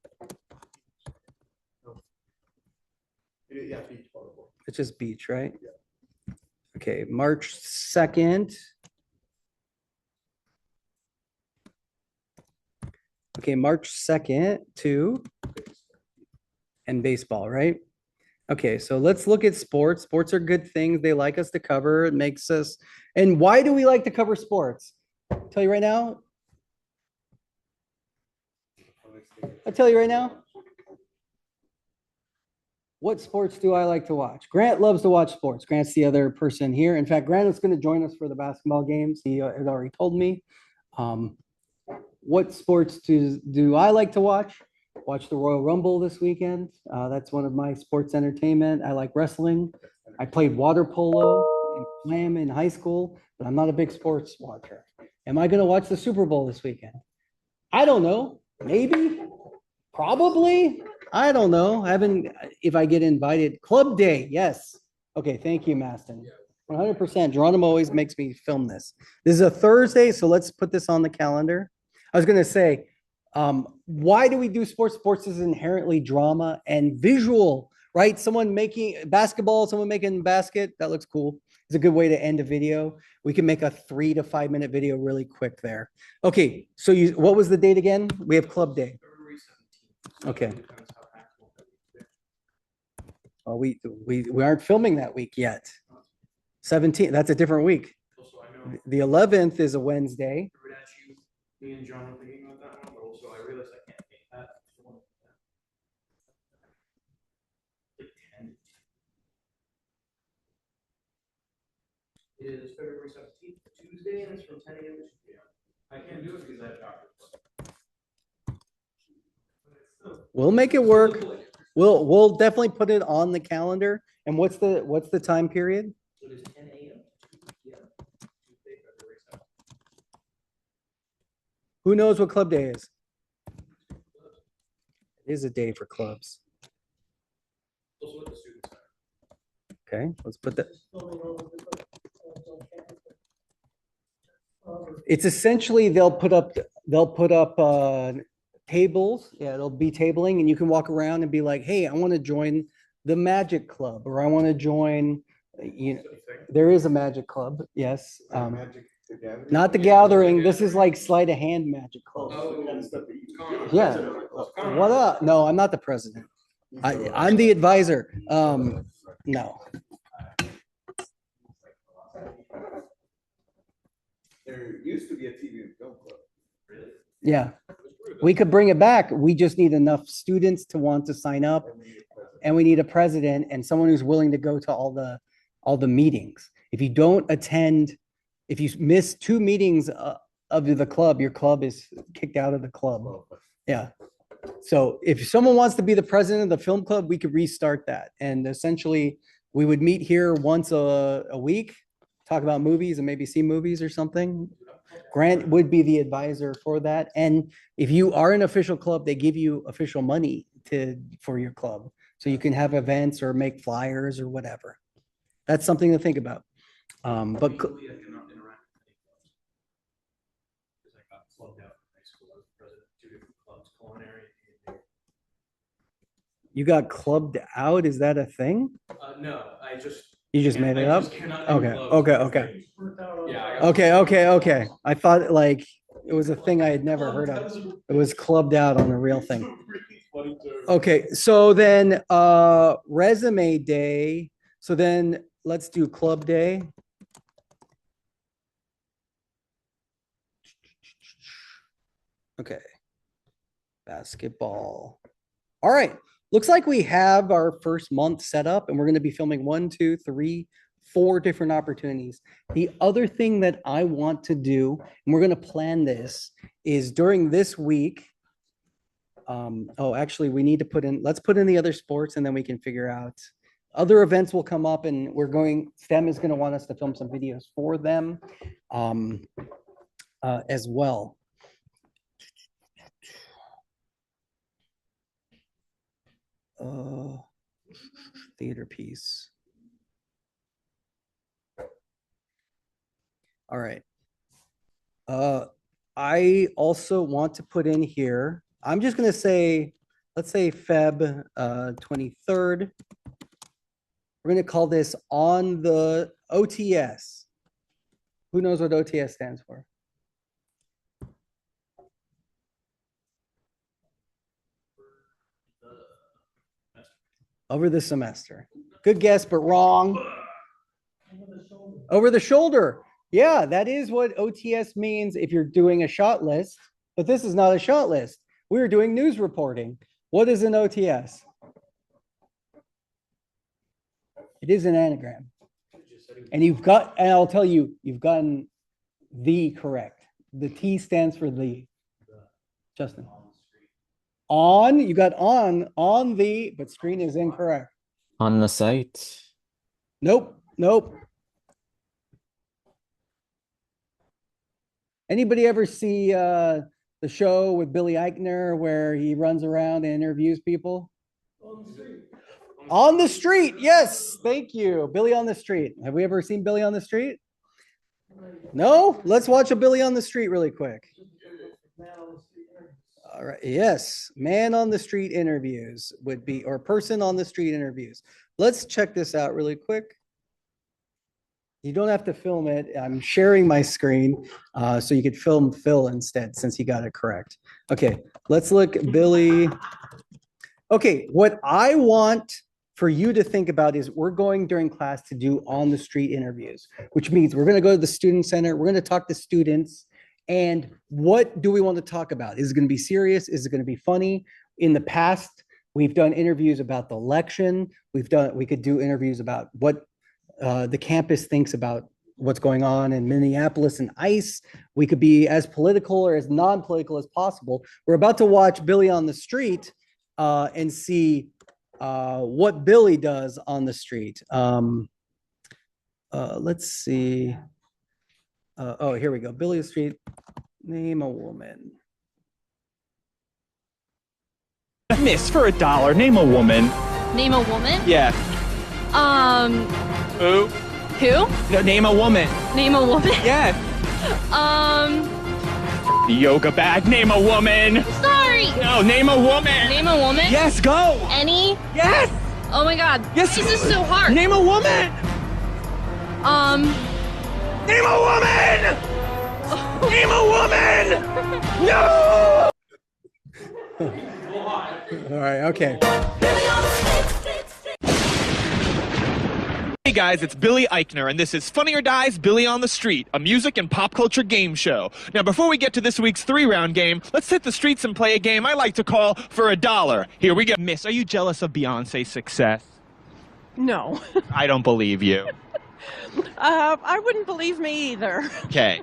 No. Yeah, beach volleyball. It's just beach, right? Yeah. Okay, March 2nd. Okay, March 2nd too. And baseball, right? Okay, so let's look at sports. Sports are good things. They like us to cover. It makes us. And why do we like to cover sports? I'll tell you right now. I'll tell you right now. What sports do I like to watch? Grant loves to watch sports. Grant's the other person here. In fact, Grant is going to join us for the basketball games. He had already told me. What sports do I like to watch? Watch the Royal Rumble this weekend. That's one of my sports entertainment. I like wrestling. I played water polo and swam in high school, but I'm not a big sports watcher. Am I going to watch the Super Bowl this weekend? I don't know. Maybe. Probably. I don't know. I haven't, if I get invited. Club day. Yes. Okay. Thank you, Maston. 100%. Geronimo always makes me film this. This is a Thursday, so let's put this on the calendar. I was going to say, why do we do sports? Sports is inherently drama and visual, right? Someone making basketball, someone making basket. That looks cool. It's a good way to end a video. We can make a 3 to 5 minute video really quick there. Okay. So what was the date again? We have club day. Okay. Well, we aren't filming that week yet. 17th, that's a different week. Also, I know, The 11th is a Wednesday. me and John were thinking about that one, but also I realized I can't make that. Like 10. It is February 17th, Tuesday, and it's from 10 a.m. to 2 p.m. I can't do it because I have doctor's appointment. We'll make it work. We'll definitely put it on the calendar. And what's the time period? It is 10 a.m. to 2 p.m. Tuesday, February 17th. Who knows what club day is? It is a day for clubs. Also at the student center. Okay, let's put that. Filming all of the, It's essentially they'll put up tables. Yeah, it'll be tabling, and you can walk around and be like, "Hey, I want to join the Magic Club," or "I want to join." You know, there is a Magic Club. Yes. Magic the Gathering. Not the Gathering. This is like sleight of hand Magic Club. Yeah. What up? No, I'm not the president. I'm the advisor. No. There used to be a TV and film club. Really? Yeah. We could bring it back. We just need enough students to want to sign up, and we need a president and someone who's willing to go to all the meetings. If you don't attend, if you miss 2 meetings of the club, your club is kicked out of the club. Yeah. So if someone wants to be the president of the film club, we could restart that. And essentially we would meet here once a week talk about movies and maybe see movies or something. Grant would be the advisor for that. And if you are an official club, they give you official money for your club. So you can have events or make flyers or whatever. That's something to think about. But Legally, I cannot interact with any clubs. Because I got plugged out in high school. I was president of 2 different clubs, culinary and you got clubbed out, is that a thing? no, You just made it I up? just cannot do Okay, clubs. okay. Yeah, I got Okay. I thought like it was a thing I had never heard of. It was clubbed out on a real thing. Okay, so then resume day. So then let's do club day. Okay. Basketball. All right. Looks like we have our first month set up and we're going to be filming 1, 2, 3, 4 different opportunities. The other thing that I want to do, and we're going to plan this, is during this week. Actually, we need to let's put in the other sports and then we can figure out. Other events will come up and STEM is going to want us to film some videos for them as well. Theater piece. All right. I also want to put in here, I'm just going to say, let's say Feb 23rd. We're going to call this on the OTS. Who knows what OTS stands for? Over the semester. Good guess, but wrong. Over the shoulder. Yeah, that is what OTS means if you're doing a shot list, but this is not a shot list. We're doing news reporting. What is an OTS? It is an anagram. And I'll tell you, you've gotten the correct. The T stands for the. Justin. On, you got on the, but screen is incorrect. On the site. Nope. Anybody ever see the show with Billy Eichner where he runs around and interviews people? On the street, yes, thank you. Billy on the Street. Have we ever seen Billy on the Street? No? Let's watch a Billy on the Street really quick. All right, yes, man on the street interviews would be, or person on the street interviews. Let's check this out really quick. You don't have to film it. I'm sharing my screen so you could film Phil instead since he got it correct. Okay, let's look Billy. Okay, what I want for you to think about is we're going during class to do on the street interviews, which means we're going to go to the student center. We're going to talk to students. And what do we want to talk about? Is it going to be serious? Is it going to be funny? In the past, we've done interviews about the election. We could do interviews about what the campus thinks about what's going on in Minneapolis and ICE. We could be as political or as non-political as possible. We're about to watch Billy on the Street and see what Billy does on the street. Let's see. Here we go. Billy on the Street. Name a woman. Miss, for $1, name a woman. Name a woman? Yeah. Who? Who? No, name a woman. Name a woman? Yeah. Yoga bag, name a woman. Sorry. No, name a woman. Name a woman? Yes, go. Any? Yes. Oh my god. Yes. This is so hard. Name a woman. Name a woman. Name a woman. No. All right, okay. Hey guys, it's Billy Eichner, and this is Funny or Die's Billy on the Street, a music and pop culture game show. Now, before we get to this week's 3-round game, let's hit the streets and play a game I like to call For $1. Here we go. Miss, are you jealous of Beyonce's success? No. I don't believe you. I wouldn't believe me either. Okay.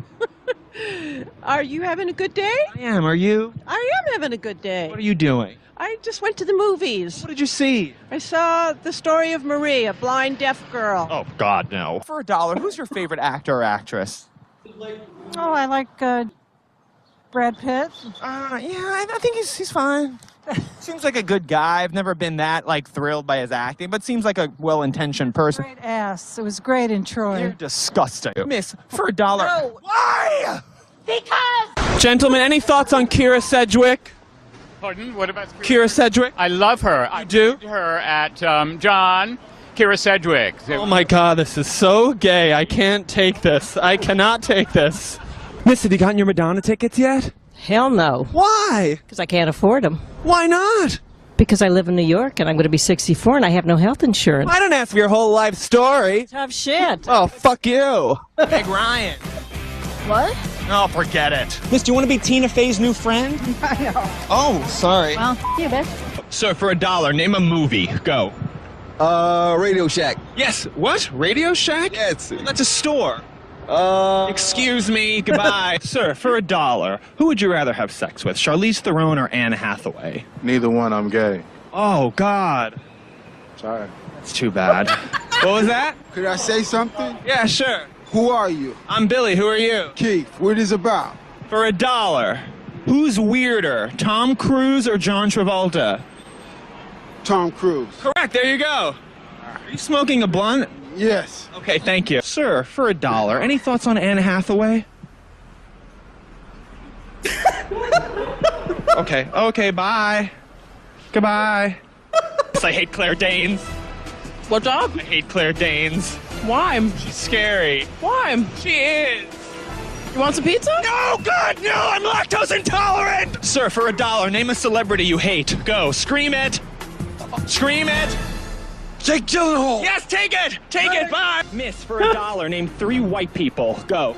Are you having a good day? I am. Are you? I am having a good day. What are you doing? I just went to the movies. What did you see? I saw The Story of Marie, a blind deaf girl. Oh, God, no. For $1, who's your favorite actor or actress? Oh, I like Brad Pitt. Yeah, I think he's fine. Seems like a good guy. I've never been that, thrilled by his acting, but seems like a well-intentioned person. Great ass. It was great in Troy. You're disgusting. Miss, for $1. No. Why? Because. Gentlemen, any thoughts on Kira Sedgwick? Pardon? What about Kira Sedgwick? I love her. I do? played her at John, Kira Sedgwick. Oh my God, this is so gay. I can't take this. I cannot take this. Miss, have you gotten your Madonna tickets yet? Hell no. Why? Because I can't afford them. Why not? Because I live in New York and I'm going to be 64 and I have no health insurance. I don't ask for your whole life story. Tough shit. Oh, fuck you. Meg Ryan. What? Oh, forget it. Miss, do you want to be Tina Fey's new friend? I know. Oh, sorry. Well, you bitch. Sir, for $1, name a movie. Go. Radio Shack. Yes. What? Radio Shack? Yes. That's a store. Excuse me. Goodbye. Sir, for $1, who would you rather have sex with, Charlize Theron or Anne Hathaway? Neither one, I'm gay. Oh, God. Sorry. That's too bad. What was that? Could I say something? Yeah, sure. Who are you? I'm Billy. Who are you? Keith. What is about? For $1, who's weirder, Tom Cruise or John Travolta? Tom Cruise. Correct. There you go. Are you smoking a blunt? Yes. Okay, thank you. Sir, for $1, any thoughts on Anne Hathaway? Okay, bye. Goodbye. I hate Claire Danes. What's up? I hate Claire Danes. Why? She's scary. Why? She is. You want some pizza? No, God, no, I'm lactose intolerant. Sir, for $1, name a celebrity you hate. Go, scream it. Scream it. Jake Gyllenhaal. Yes, take it. Take it, bye. Miss, for $1, name 3 white people. Go.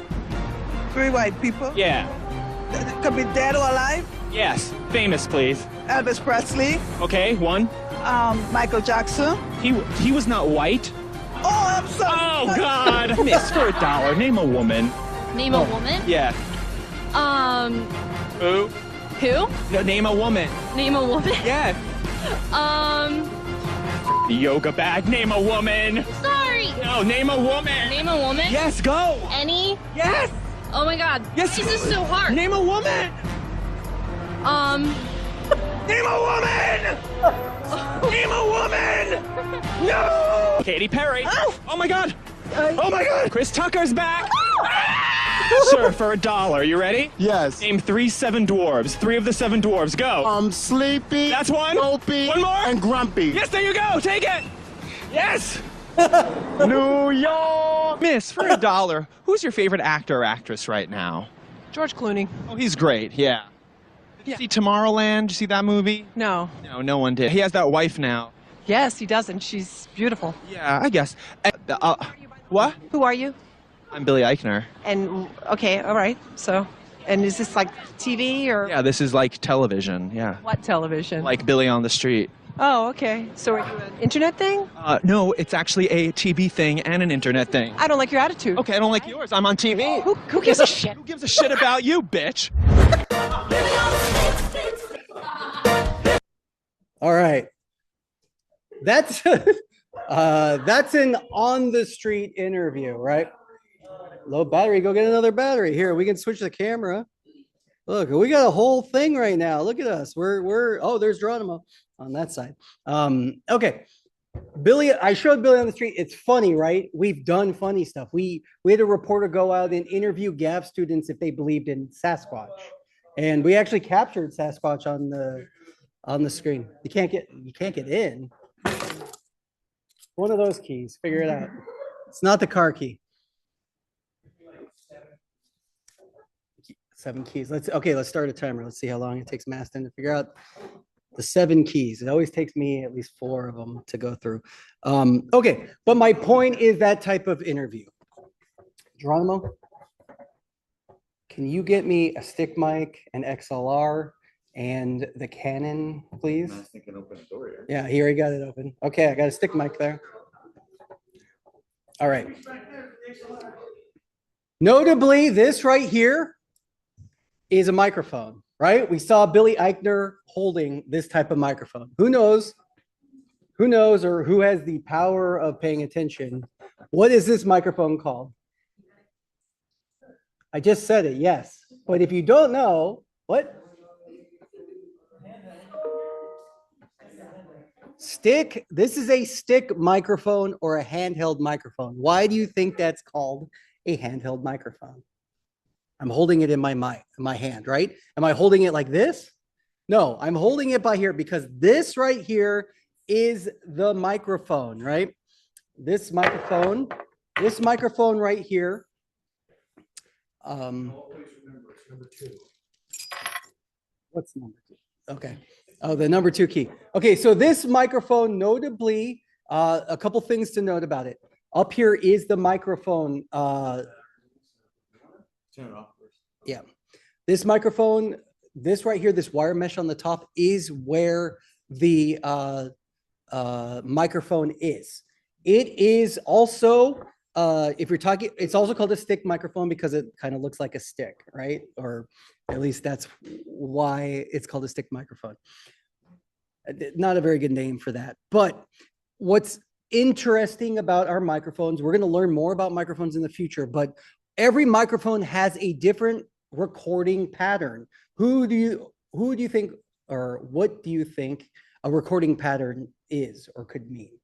3 white people? Yeah. Could be dead or alive? Yes, famous, please. Elvis Presley. Okay, 1. Michael Jackson. He was not white. Oh, I'm sorry. Oh, God. Miss, for $1, name a woman. Name a woman? Yeah. Who? Who? No, name a woman. Name a woman? Yes. Yoga bag. Name a woman. Sorry. No, name a woman. Name a woman? Yes, go. Any? Yes. Oh my God. Yes. This is so hard. Name a woman. Name a woman. Name a woman. No. Katy Perry. Oh my God. Oh my God. Chris Tucker's back. Sir, for $1, you ready? Yes. Name 3 7 dwarves. 3 of the 7 dwarves. Go. I'm sleepy. That's 1. Dopey. One more. And grumpy. Yes, there you go. Take it. Yes. New York. Miss, for $1, who's your favorite actor or actress right now? George Clooney. Oh, he's great. Yeah. Did you see Tomorrowland? Did you see that movie? No. No, no one did. He has that wife now. Yes, he doesn't. She's beautiful. Yeah, I guess. What? Who are you? I'm Billy Eichner. And, okay, all right. So, and is this like TV or Yeah, this is like television. Yeah. what television? Like Billy on the Street. Oh, okay. So are you an internet thing? No, it's actually a TV thing and an internet thing. I don't like your attitude. Okay, I don't like yours. I'm on TV. Who gives a shit? Who gives a shit about you, bitch? All right. That's that's an on the street interview, right? Low battery, go get another battery. Here, we can switch the camera. Look, we got a whole thing right now. Look at us. We're oh, there's Geronimo on that side. Okay. Billy, I showed Billy on the street. It's funny, right? We've done funny stuff. We had a reporter go out and interview Gav students if they believed in Sasquatch. And we actually captured Sasquatch on the screen. You can't get in. One of those keys. Figure it out. It's not the car key. 7 keys. Let's start a timer. Let's see how long it takes Maston to figure out the 7 keys. It always takes me at least 4 of them to go through. Okay, but my point is that type of interview. Geronimo, can you get me a stick mic, an XLR, and the Canon, please? Yeah, here, he got it open. Okay, I got a stick mic there. All right. Notably, this right here is a microphone, right? We saw Billy Eichner holding this type of microphone. Who knows, or who has the power of paying attention? What is this microphone called? I just said it, yes. But if you don't know, what? Stick. This is a stick microphone or a handheld microphone. Why do you think that's called a handheld microphone? I'm holding it in my hand, right? Am I holding it like this? No, I'm holding it by here because this right here is the microphone, right? This microphone right here. What's number 2? Okay. Oh, the number 2 key. Okay, so this microphone, notably, a couple things to note about it. Up here is the microphone. Yeah. This microphone, this right here, this wire mesh on the top is where the microphone is. It is also, if you're talking, it's also called a stick microphone because it kind of looks like a stick, right? Or at least that's why it's called a stick microphone. Not a very good name for that. But what's interesting about our microphones, we're going to learn more about microphones in the future, but every microphone has a different recording pattern. Who do you think, or what do you think a recording pattern is or could mean?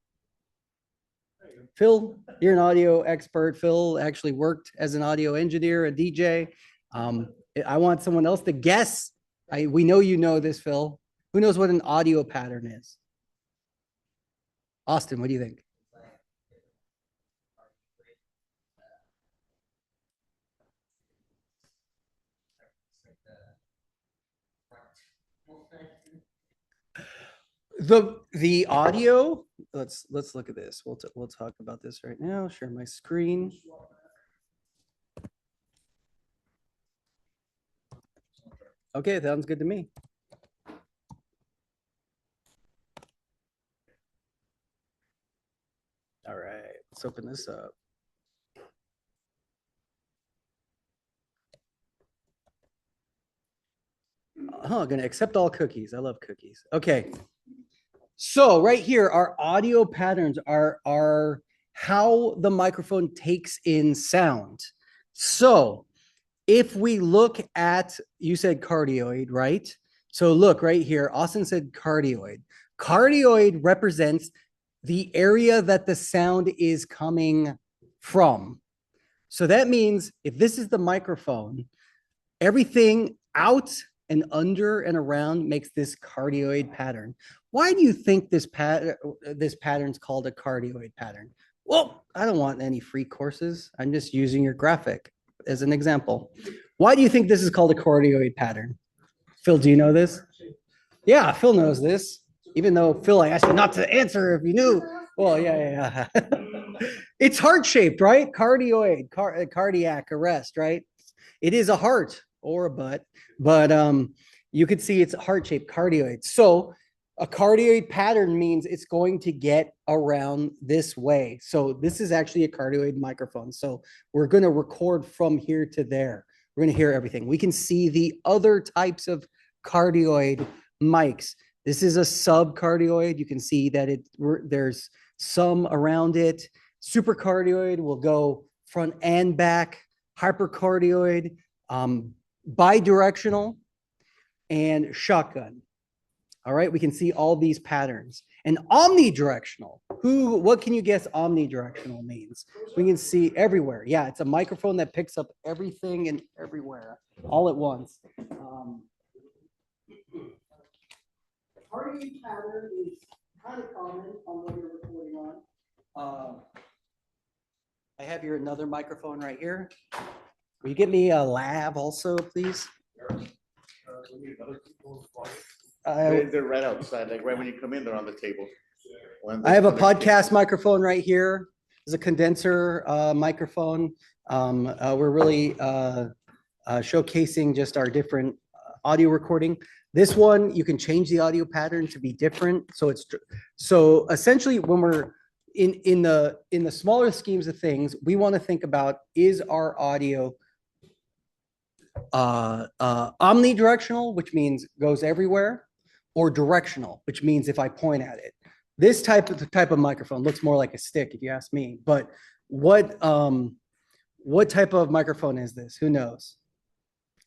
Phil, you're an audio expert. Phil actually worked as an audio engineer, a DJ. I want someone else to guess. We know you know this, Phil. Who knows what an audio pattern is? Austin, what do you think? The audio, let's look at this. We'll talk about this right now. Share my screen. Okay, sounds good to me. All right, let's open this up. Oh, I'm gonna accept all cookies. I love cookies. Okay. So right here, our audio patterns are how the microphone takes in sound. So if we look at, you said cardioid, right? So look right here, Austin said cardioid. Cardioid represents the area that the sound is coming from. So that means if this is the microphone, everything out and under and around makes this cardioid pattern. Why do you think this pattern's called a cardioid pattern? Well, I don't want any free courses. I'm just using your graphic as an example. Why do you think this is called a cardioid pattern? Phil, do you know this? Yeah, Phil knows this. Even though, Phil, I asked you not to answer if you knew. Well, yeah. It's heart-shaped, right? Cardioid, cardiac arrest, right? It is a heart or a butt, but you could see it's heart-shaped, cardioid. So a cardioid pattern means it's going to get around this way. So this is actually a cardioid microphone. So we're going to record from here to there. We're going to hear everything. We can see the other types of cardioid mics. This is a subcardioid. You can see that there's some around it. Supercardioid will go front and back. Hypercardioid, bidirectional, and shotgun. All right, we can see all these patterns. And omnidirectional, what can you guess omnidirectional means? We can see everywhere. Yeah, it's a microphone that picks up everything and everywhere all at once. Cardioid pattern is kind of common on what you're recording on. I have here another microphone right here. Will you get me a lav also, please? They're right outside, like right when you come in, they're on the table. I have a podcast microphone right here. There's a condenser microphone. We're really showcasing just our different audio recording. This one, you can change the audio pattern to be different. So essentially when in the smaller schemes of things, we want to think about, is our audio omnidirectional, which means goes everywhere, or directional, which means if I point at it. This type of microphone looks more like a stick, if you ask me. But what type of microphone is this? Who knows?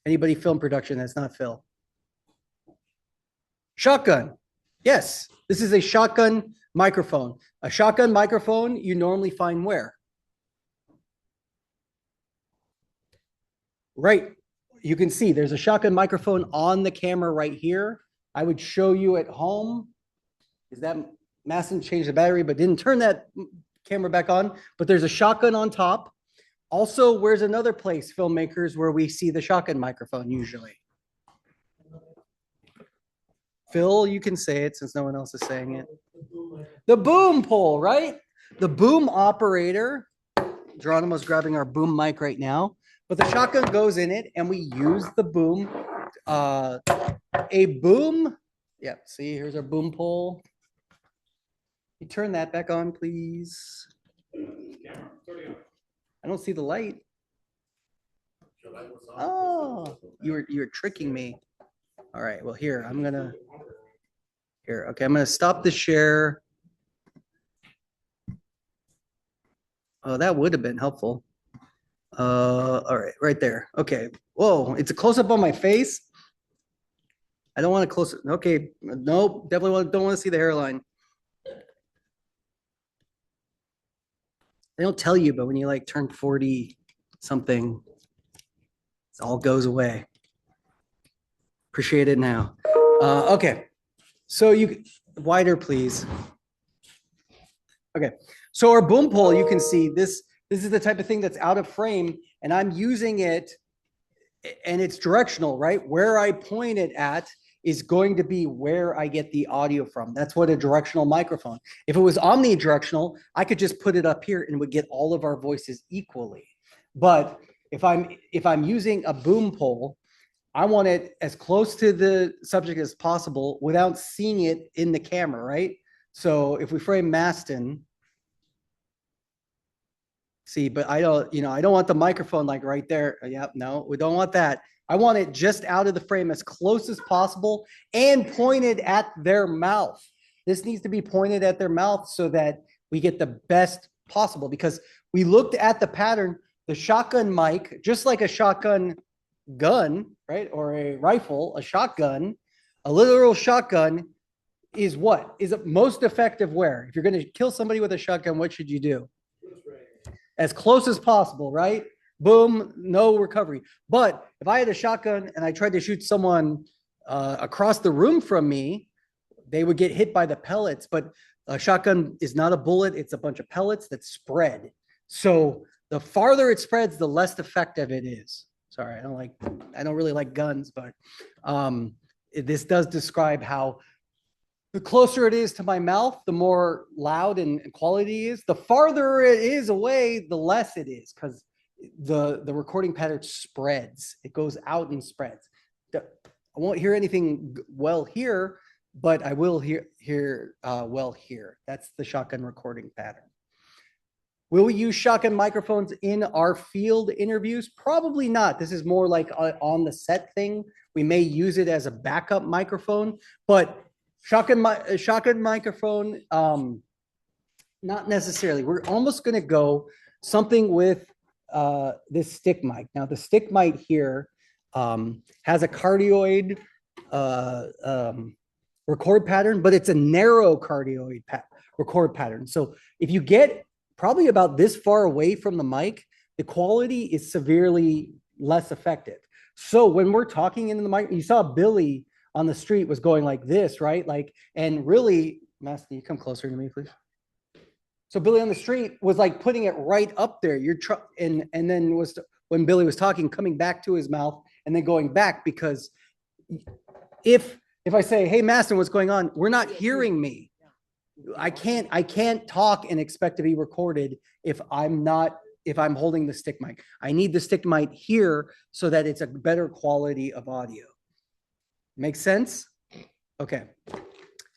Anybody film production that's not Phil? Shotgun. Yes, this is a shotgun microphone. A shotgun microphone you normally find where? Right. You can see there's a shotgun microphone on the camera right here. I would show you at home. Is that Masson changed the battery, but didn't turn that camera back on? But there's a shotgun on top. Also, where's another place, filmmakers, where we see the shotgun microphone usually? Phil, you can say it since no one else is saying it. The boom pole, right? The boom operator. Geronimo's grabbing our boom mic right now. But the shotgun goes in it, and we use the boom. A boom. Yeah, see, here's our boom pole. You turn that back on, please. I don't see the light. Oh, you're tricking me. All right, well, here, I'm gonna stop the share. Oh, that would have been helpful. All right, right there. Okay. Whoa, it's a close-up on my face. I don't want to close it. Okay, nope, definitely don't want to see the hairline. They don't tell you, but when you like turn 40 something, it all goes away. Appreciate it now. Okay, so you wider, please. Okay, so our boom pole, you can see this is the type of thing that's out of frame, and I'm using it, and it's directional, right? Where I point it at is going to be where I get the audio from. That's what a directional microphone. If it was omnidirectional, I could just put it up here and would get all of our voices equally. But if I'm using a boom pole, I want it as close to the subject as possible without seeing it in the camera, right? So if we frame Maston, see, but I don't want the microphone like right there. Yeah, no, we don't want that. I want it just out of the frame as close as possible and pointed at their mouth. This needs to be pointed at their mouth so that we get the best possible, because we looked at the pattern, the shotgun mic, just like a shotgun gun, right? Or a rifle, a shotgun, a literal shotgun is what? Is it most effective where? If you're going to kill somebody with a shotgun, what should you do? As close as possible, right? Boom, no recovery. But if I had a shotgun and I tried to shoot someone across the room from me, they would get hit by the pellets. But a shotgun is not a bullet. It's a bunch of pellets that spread. So the farther it spreads, the less effective it is. Sorry, I don't really like guns, but this does describe how the closer it is to my mouth, the more loud and quality it is. The farther it is away, the less it is, because the recording pattern spreads. It goes out and spreads. I won't hear anything well here, but I will hear well here. That's the shotgun recording pattern. Will we use shotgun microphones in our field interviews? Probably not. This is more like on the set thing. We may use it as a backup microphone, but shotgun microphone, not necessarily. We're almost going to go something with this stick mic. Now, the stick mic here has a cardioid record pattern, but it's a narrow cardioid record pattern. So if you get probably about this far away from the mic, the quality is severely less effective. So when we're talking into the mic, you saw Billy on the street was going like this, right? Like, and really, Master, you come closer to me, please. So Billy on the street was like putting it right up there. And then was when Billy was talking, coming back to his mouth and then going back, because if I say, hey, Maston, what's going on? We're not hearing me. I can't talk and expect to be recorded if I'm holding the stick mic. I need the stick mic here so that it's a better quality of audio. Make sense? Okay.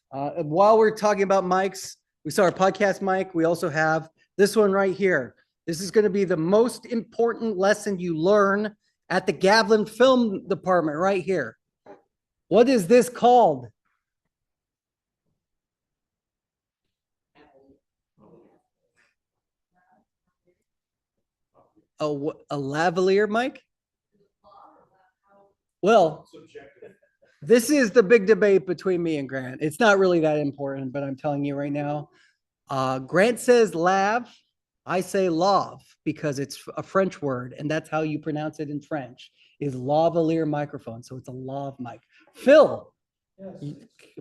While we're talking about mics, We saw our podcast mic. We also have this one right here. This is going to be the most important lesson you learn at the Gavlin Film Department right here. What is this called? A lavalier mic? Well, this is the big debate between me and Grant. It's not really that important, but I'm telling you right now. Grant says lav. I say lave because it's a French word, and that's how you pronounce it in French, is lavalier microphone. So it's a lav mic. Phil,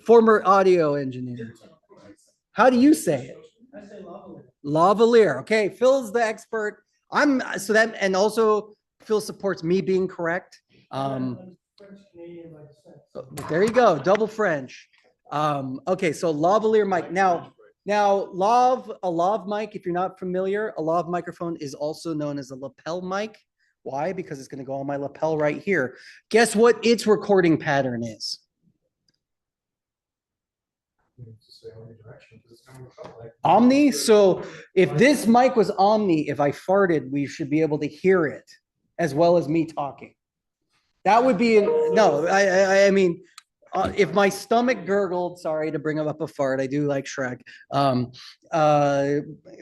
former audio engineer. How do you say it? I say lavalier. Lavalier. Okay, Phil's the expert. And also Phil supports me being correct. I'm French Canadian by descent. There you go, double French. Okay, so lavalier mic. Now, a lav mic, if you're not familiar, a lav microphone is also known as a lapel mic. Why? Because it's going to go on my lapel right here. Guess what its recording pattern is? Omni. So if this mic was Omni, if I farted, we should be able to hear it as well as me talking. That would be no. I mean, if my stomach gurgled, sorry to bring up a fart. I do like Shrek.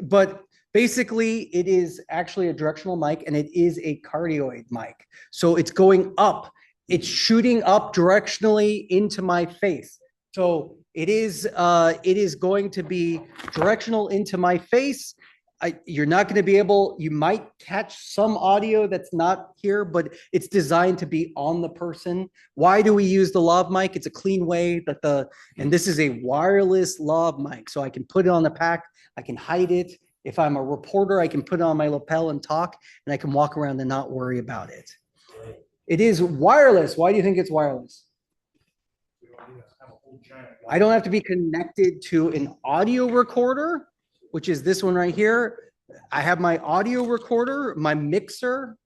But basically, it is actually a directional mic, and it is a cardioid mic. So it's going up. It's shooting up directionally into my face. So it is going to be directional into my face. You're not going to be able, you might catch some audio that's not here, but it's designed to be on the person. Why do we use the lav mic? It's a clean way that and this is a wireless lav mic. So I can put it on the pack. I can hide it. If I'm a reporter, I can put it on my lapel and talk, and I can walk around and not worry about it. It is wireless. Why do you think it's wireless? I don't have to be connected to an audio recorder, which is this one right here. I have my audio recorder, my mixer,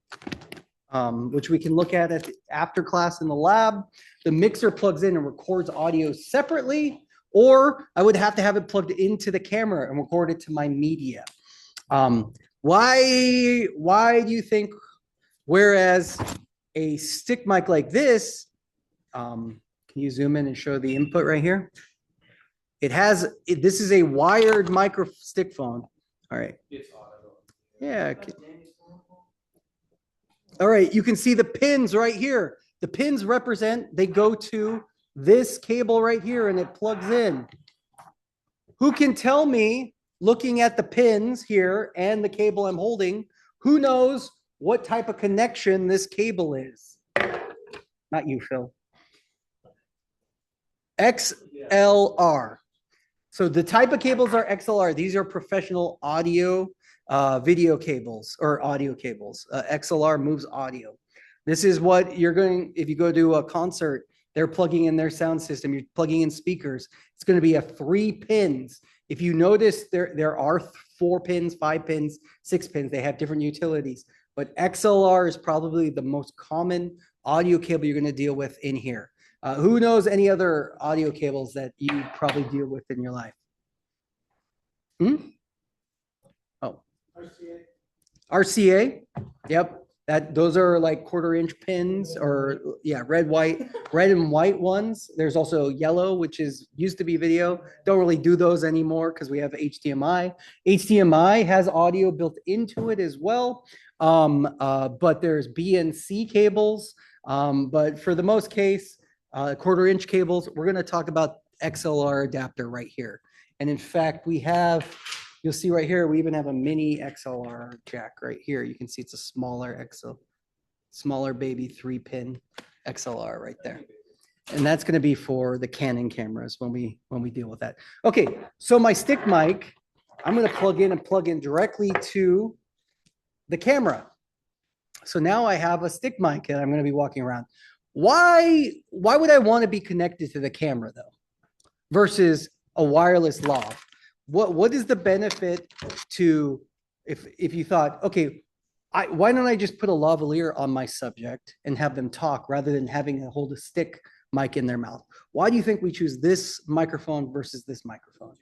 which we can look at after class in the lab. The mixer plugs in and records audio separately, or I would have to have it plugged into the camera and record it to my media. Why do you think, whereas a stick mic like this, can you zoom in and show the input right here? This is a wired micro stick phone. All right. Yeah. All right. You can see the pins right here. The pins they go to this cable right here, and it plugs in. Who can tell me, looking at the pins here and the cable I'm holding, who knows what type of connection this cable is? Not you, Phil. XLR. So the type of cables are XLR. These are professional audio, video cables or audio cables. XLR moves audio. This is what you're going, if you go to a concert, they're plugging in their sound system. You're plugging in speakers. It's going to be 3 pins. If you notice, there are 4 pins, 5 pins, 6 pins. They have different utilities. But XLR is probably the most common audio cable you're going to deal with in here. Who knows any other audio cables that you probably deal with in your life? Oh. RCA. Yep. Those are like 1/4-inch pins, or yeah, red and white ones. There's also yellow, which used to be video. Don't really do those anymore because we have HDMI. HDMI has audio built into it as well. But there's BNC cables. But for the most case, 1/4-inch cables, we're going to talk about XLR adapter right here. And in fact, you'll see right here, we even have a mini XLR jack right here. You can see it's a smaller baby 3-pin XLR right there. And that's going to be for the Canon cameras when we deal with that. Okay, so my stick mic, I'm going to plug in directly to the camera. So now I have a stick mic that I'm going to be walking around. Why would I want to be connected to the camera though, versus a wireless lav? What is the benefit to, if you thought, okay, why don't I just put a lavalier on my subject and have them talk rather than having to hold a stick mic in their mouth? Why do you think we choose this microphone versus this microphone?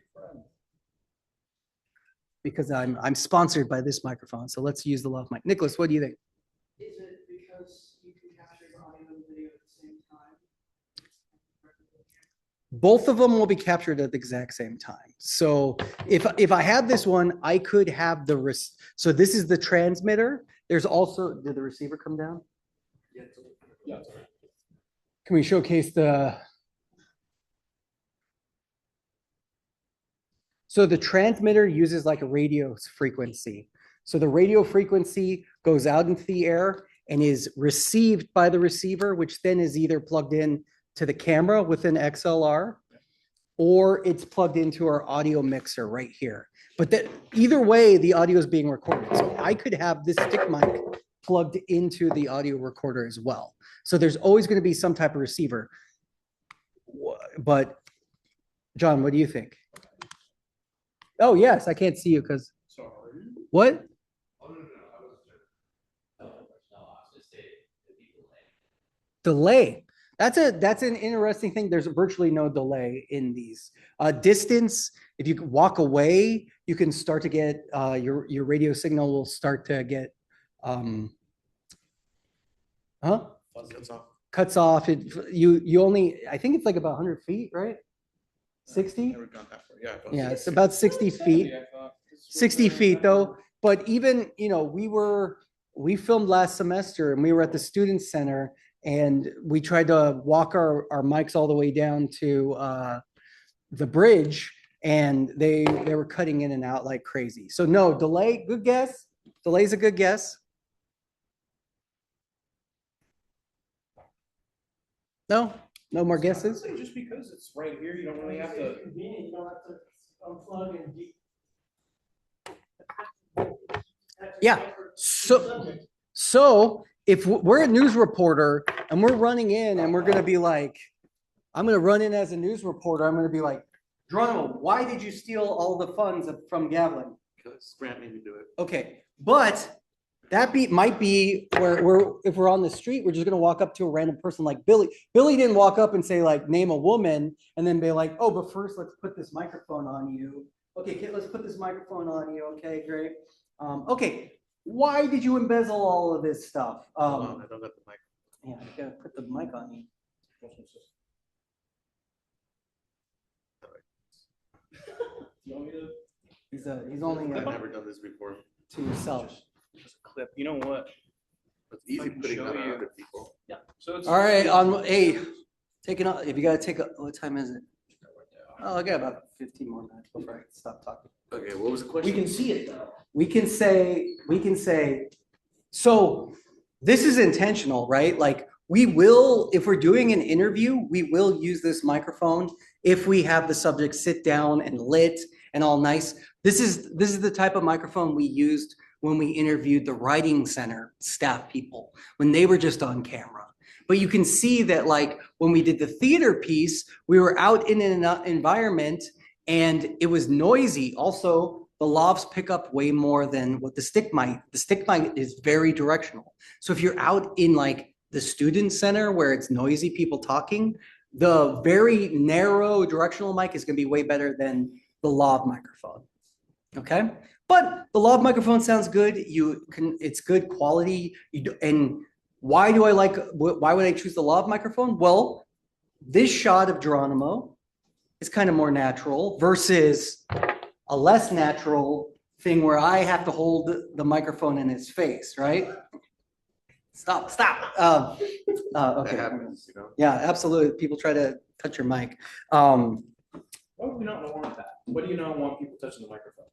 because I'm sponsored by this microphone. So let's use the lav mic. Nicholas, what do you think? Is it because you can capture the audio and video at the same time? Both of them will be captured at the exact same time. So if I have this one, I could have so this is the transmitter. There's also, did the receiver come down? Yeah. Can we showcase so the transmitter uses like a radio frequency. So the radio frequency goes out into the air and is received by the receiver, which then is either plugged in to the camera with an XLR, or it's plugged into our audio mixer right here. But that either way, the audio is being recorded. So I could have this stick mic plugged into the audio recorder as well. So there's always going to be some type of receiver. But John, what do you think? Oh, yes, I can't see you because. Sorry. What? Oh, no, I was Delay. That's an interesting thing. There's virtually no delay in these. Distance, if you walk away, you can start to get your radio signal will start to get cuts off. You only, I think it's like about 100 feet, right? 60? Yeah, it's about 60 feet. 60 feet though. But even, we filmed last semester and we were at the Student Center and we tried to walk our mics all the way down to the bridge and they were cutting in and out like crazy. So no, delay, good guess. Delay's a good guess. No more guesses? Just because it's right here, you don't really have to. Convenient, you don't have to unplug and Yeah. So if we're a news reporter and we're running in and we're going to be like, I'm going to run in as a news reporter. I'm going to be like, Geronimo, why did you steal all the funds from Gavlin? Because Grant made me do it. Okay. But that might be where if we're on the street, we're just going to walk up to a random person like Billy. Billy didn't walk up and say like, name a woman and then be like, oh, but first let's put this microphone on you. Okay, kid, let's put this microphone on you. Okay, great. Okay. Why did you embezzle all of this stuff? I don't got the mic. Yeah, I gotta put the mic on you. You want me to? He's only I've never done this before. to yourself. Just a clip. You know what? It's easy putting that on other people. Yeah. So it's. All right, hey, taking off. If you gotta take a, what time is it? Oh, I got about 15 more minutes before I stop talking. Okay, what was the question? We can see it though. We can say, so this is intentional, right? Like we will, if we're doing an interview, we will use this microphone if we have the subject sit down and lit and all nice. This is the type of microphone we used when we interviewed the writing center staff people, when they were just on camera. But you can see that like when we did the theater piece, we were out in an environment and it was noisy. Also, the lavs pick up way more than what the stick mic. The stick mic is very directional. So if you're out in like the student center where it's noisy people talking, the very narrow directional mic is going to be way better than the lav microphone. Okay, but the lav microphone sounds good. It's good quality. And why would I choose the lav microphone? Well, this shot of Geronimo is kind of more natural versus a less natural thing where I have to hold the microphone in his face, right? Stop. Okay. That happens, Yeah, absolutely. People try to touch your mic. Why would we not want that? What do you not want people touching the microphone?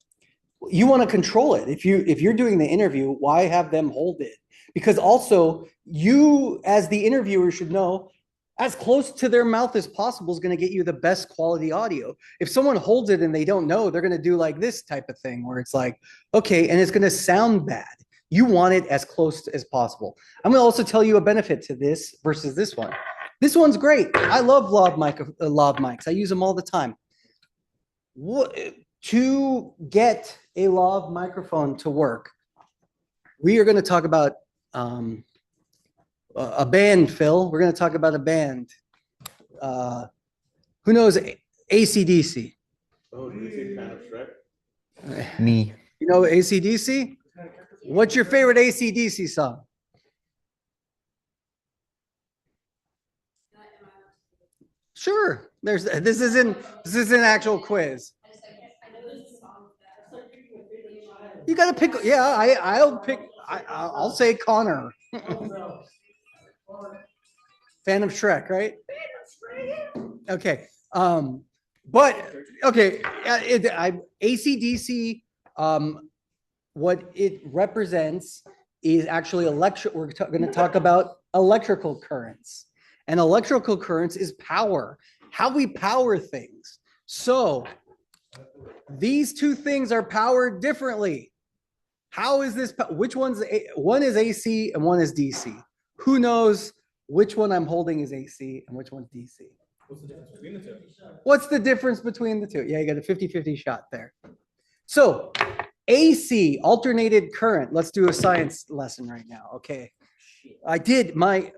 You want to control it. If you're doing the interview, why have them hold it? Because also you as the interviewer should know as close to their mouth as possible is going to get you the best quality audio. If someone holds it and they don't know, they're going to do like this type of thing where it's like, okay, and it's going to sound bad. You want it as close as possible. I'm going to also tell you a benefit to this versus this one. This one's great. I love lav mics. I use them all the time. To get a lav microphone to work, we are going to talk about a band, Phil. We're going to talk about a band. Who knows AC/DC? Oh, do you see fan of Shrek? Me. You know AC/DC? What's your favorite AC/DC song? Sure. This is an actual quiz. You gotta pick. Yeah, I'll pick. I'll say Connor. Fan of Shrek, right? Okay. But okay, AC/DC. What it represents is actually electric. We're going to talk about electrical currents, and electrical currents is power. How we power things. So these two things are powered differently. How is this? Which one is AC and one is DC? Who knows which one I'm holding is AC and which one's DC? What's the difference between the two? What's the difference between the two? Yeah, you got a 50-50 shot there. So AC, alternated current. Let's do a science lesson right now. Okay. I did my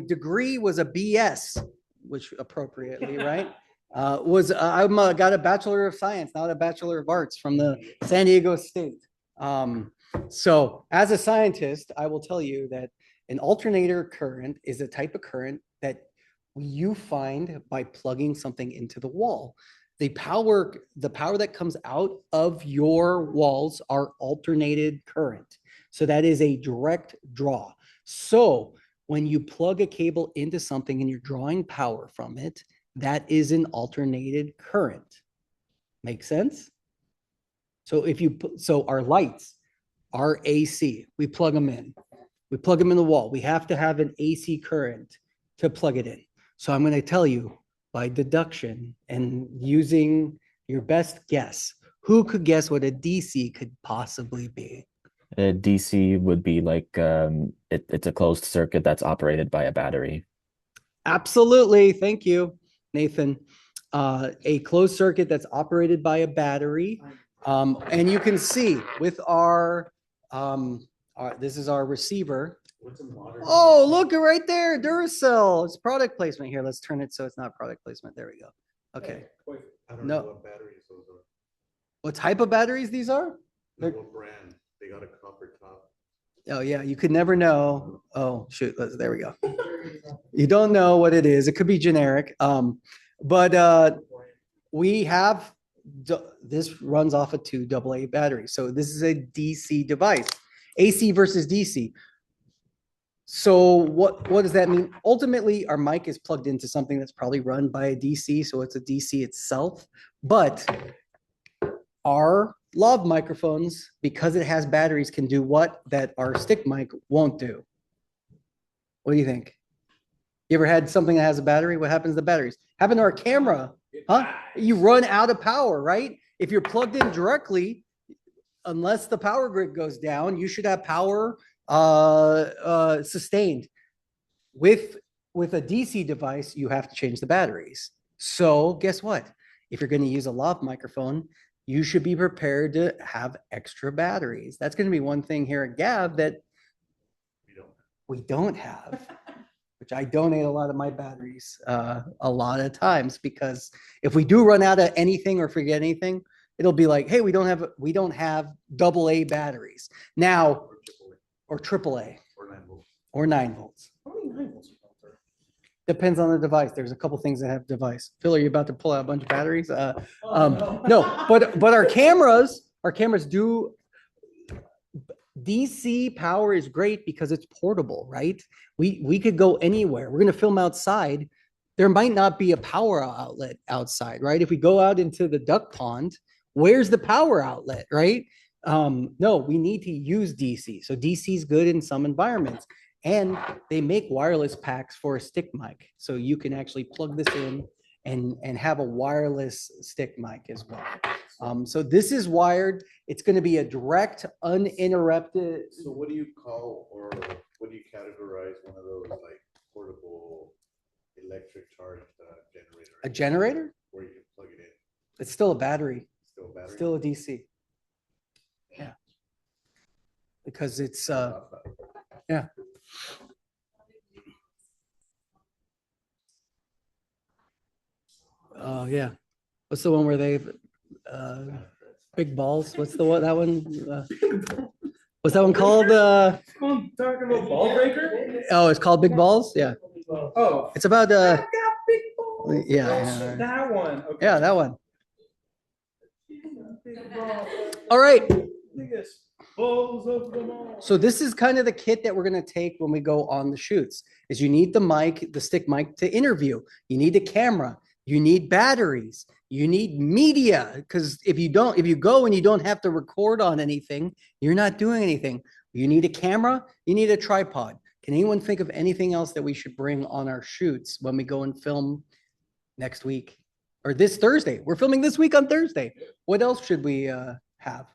degree was a BS, which appropriately, right? I'm got a Bachelor of Science, not a Bachelor of Arts from the San Diego State. So as a scientist, I will tell you that an alternator current is a type of current that you find by plugging something into the wall. The power that comes out of your walls are alternated current. So that is a direct draw. So when you plug a cable into something and you're drawing power from it, that is an alternated current. Make sense? So so our lights are AC. We plug them in. We plug them in the wall. We have to have an AC current to plug it in. So I'm going to tell you by deduction and using your best guess, who could guess what a DC could possibly be? A DC would be like it's a closed circuit that's operated by a battery. Absolutely. Thank you, Nathan. A closed circuit that's operated by a battery. And you can see with this is our receiver. Oh, look right there, Duracell. It's product placement here. Let's turn it so it's not product placement. There we go. Okay. I don't know what batteries those are. What type of batteries these are? What brand? They got a copper top. Oh yeah, you could never know. Oh shoot, there we go. You don't know what it is. It could be generic. But we have this runs off of 2 AA batteries. So this is a DC device, AC versus DC. So what does that mean? Ultimately, our mic is plugged into something that's probably run by a DC, so it's a DC itself. But our lav microphones, because it has batteries, can do what that our stick mic won't do. What do you think? You ever had something that has a battery? What happens to the batteries? Happen to our camera, huh? You run out of power, right? If you're plugged in directly, unless the power grid goes down, you should have power sustained. With a DC device, you have to change the batteries. So guess what? If you're going to use a lav microphone, you should be prepared to have extra batteries. That's going to be one thing here at Gab that we don't have, which I donate a lot of my batteries a lot of times, because if we do run out of anything or forget anything, it'll be like, hey, we don't have AA batteries now, or AAA, or 9 volts. How many 9 volts are out there? Depends on the device. There's a couple things that have device. Phil, are you about to pull out a bunch of batteries? No. No, but our cameras do. DC power is great because it's portable, right? We could go anywhere. We're going to film outside. There might not be a power outlet outside, right? If we go out into the duck pond, where's the power outlet, right? No, we need to use DC. So DC is good in some environments. And they make wireless packs for a stick mic. So you can actually plug this in and have a wireless stick mic as well. So this is wired. It's going to be a direct, uninterrupted. So what do you call, or what do you categorize one of those like portable electric charged generator? A generator? Where you can plug it in. It's still a battery. Still a battery? Still a DC. Yeah. Because it's, yeah. Oh, yeah. What's the one where they've, Big balls. What's the what that one? What's that one called? Talking about ball breaker? Oh, it's called Big Balls. Yeah. Oh. It's about I've got big balls. yeah. That one. Okay. Yeah, that one. Big balls. All right. Biggest balls of them all. So this is kind of the kit that we're going to take when we go on the shoots. Is you need the mic, the stick mic to interview. You need a camera. You need batteries. You need media, because if you go and you don't have to record on anything, you're not doing anything. You need a camera. You need a tripod. Can anyone think of anything else that we should bring on our shoots when we go and film next week or this Thursday? We're filming this week on Thursday. What else should we have?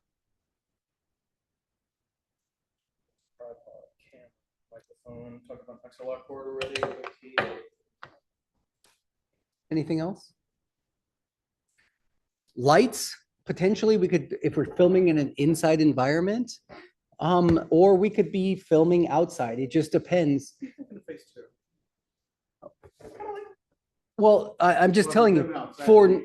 Microphone. Talked about XLR cord already. Anything else? Lights, potentially we could, if we're filming in an inside environment, or we could be filming outside. It just depends. Well, I'm just telling you, for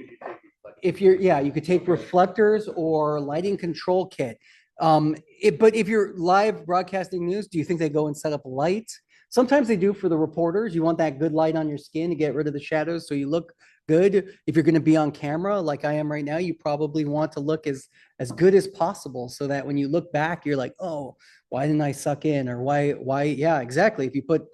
if you're, yeah, you could take reflectors or lighting control kit. But if you're live broadcasting news, do you think they go and set up lights? Sometimes they do for the reporters. You want that good light on your skin to get rid of the shadows so you look good. If you're going to be on camera like I am right now, you probably want to look as good as possible so that when you look back, you're like, oh, why didn't I suck in? Or why? Yeah, exactly. If you put,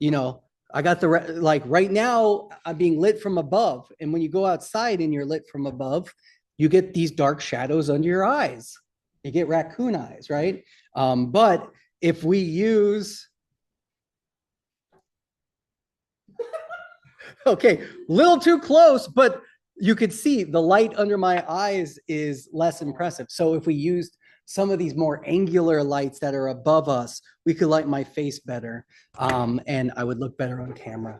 I got like right now I'm being lit from above. And when you go outside and you're lit from above, you get these dark shadows under your eyes. You get raccoon eyes, right? But if we use, okay, little too close, but you could see the light under my eyes is less impressive. So if we used some of these more angular lights that are above us, we could light my face better, and I would look better on camera.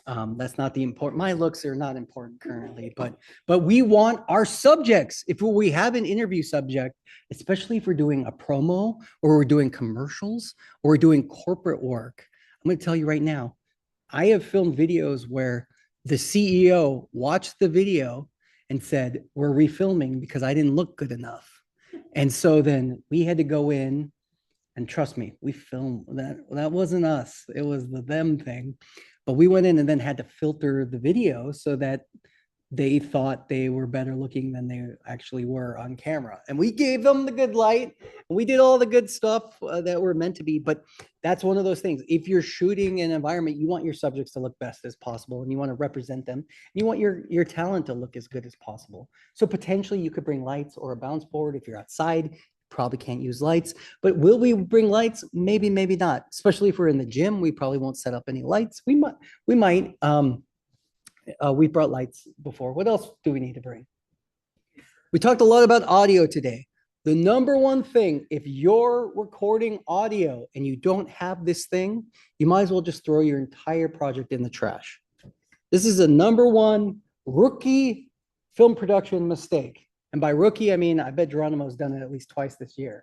That's not the important, my looks are not important currently, but we want our subjects. If we have an interview subject, especially if we're doing a promo or we're doing commercials or we're doing corporate work, I'm going to tell you right now, I have filmed videos where the CEO watched the video and said, we're refilming because I didn't look good enough. And so then we had to go in, and trust me, we filmed that. That wasn't us. It was the them thing. But we went in and then had to filter the video so that they thought they were better looking than they actually were on camera. And we gave them the good light. And we did all the good stuff that were meant to be. But that's one of those things. If you're shooting an environment, you want your subjects to look best as possible, and you want to represent them. You want your talent to look as good as possible. So potentially you could bring lights or a bounce board. If you're outside, probably can't use lights. But will we bring lights? Maybe, maybe not. Especially if we're in the gym, we probably won't set up any lights. We might. We brought lights before. What else do we need to bring? We talked a lot about audio today. The number one thing, if you're recording audio and you don't have this thing, you might as well just throw your entire project in the trash. This is a number one rookie film production mistake. And by rookie, I mean, I bet Geronimo's done it at least twice this year.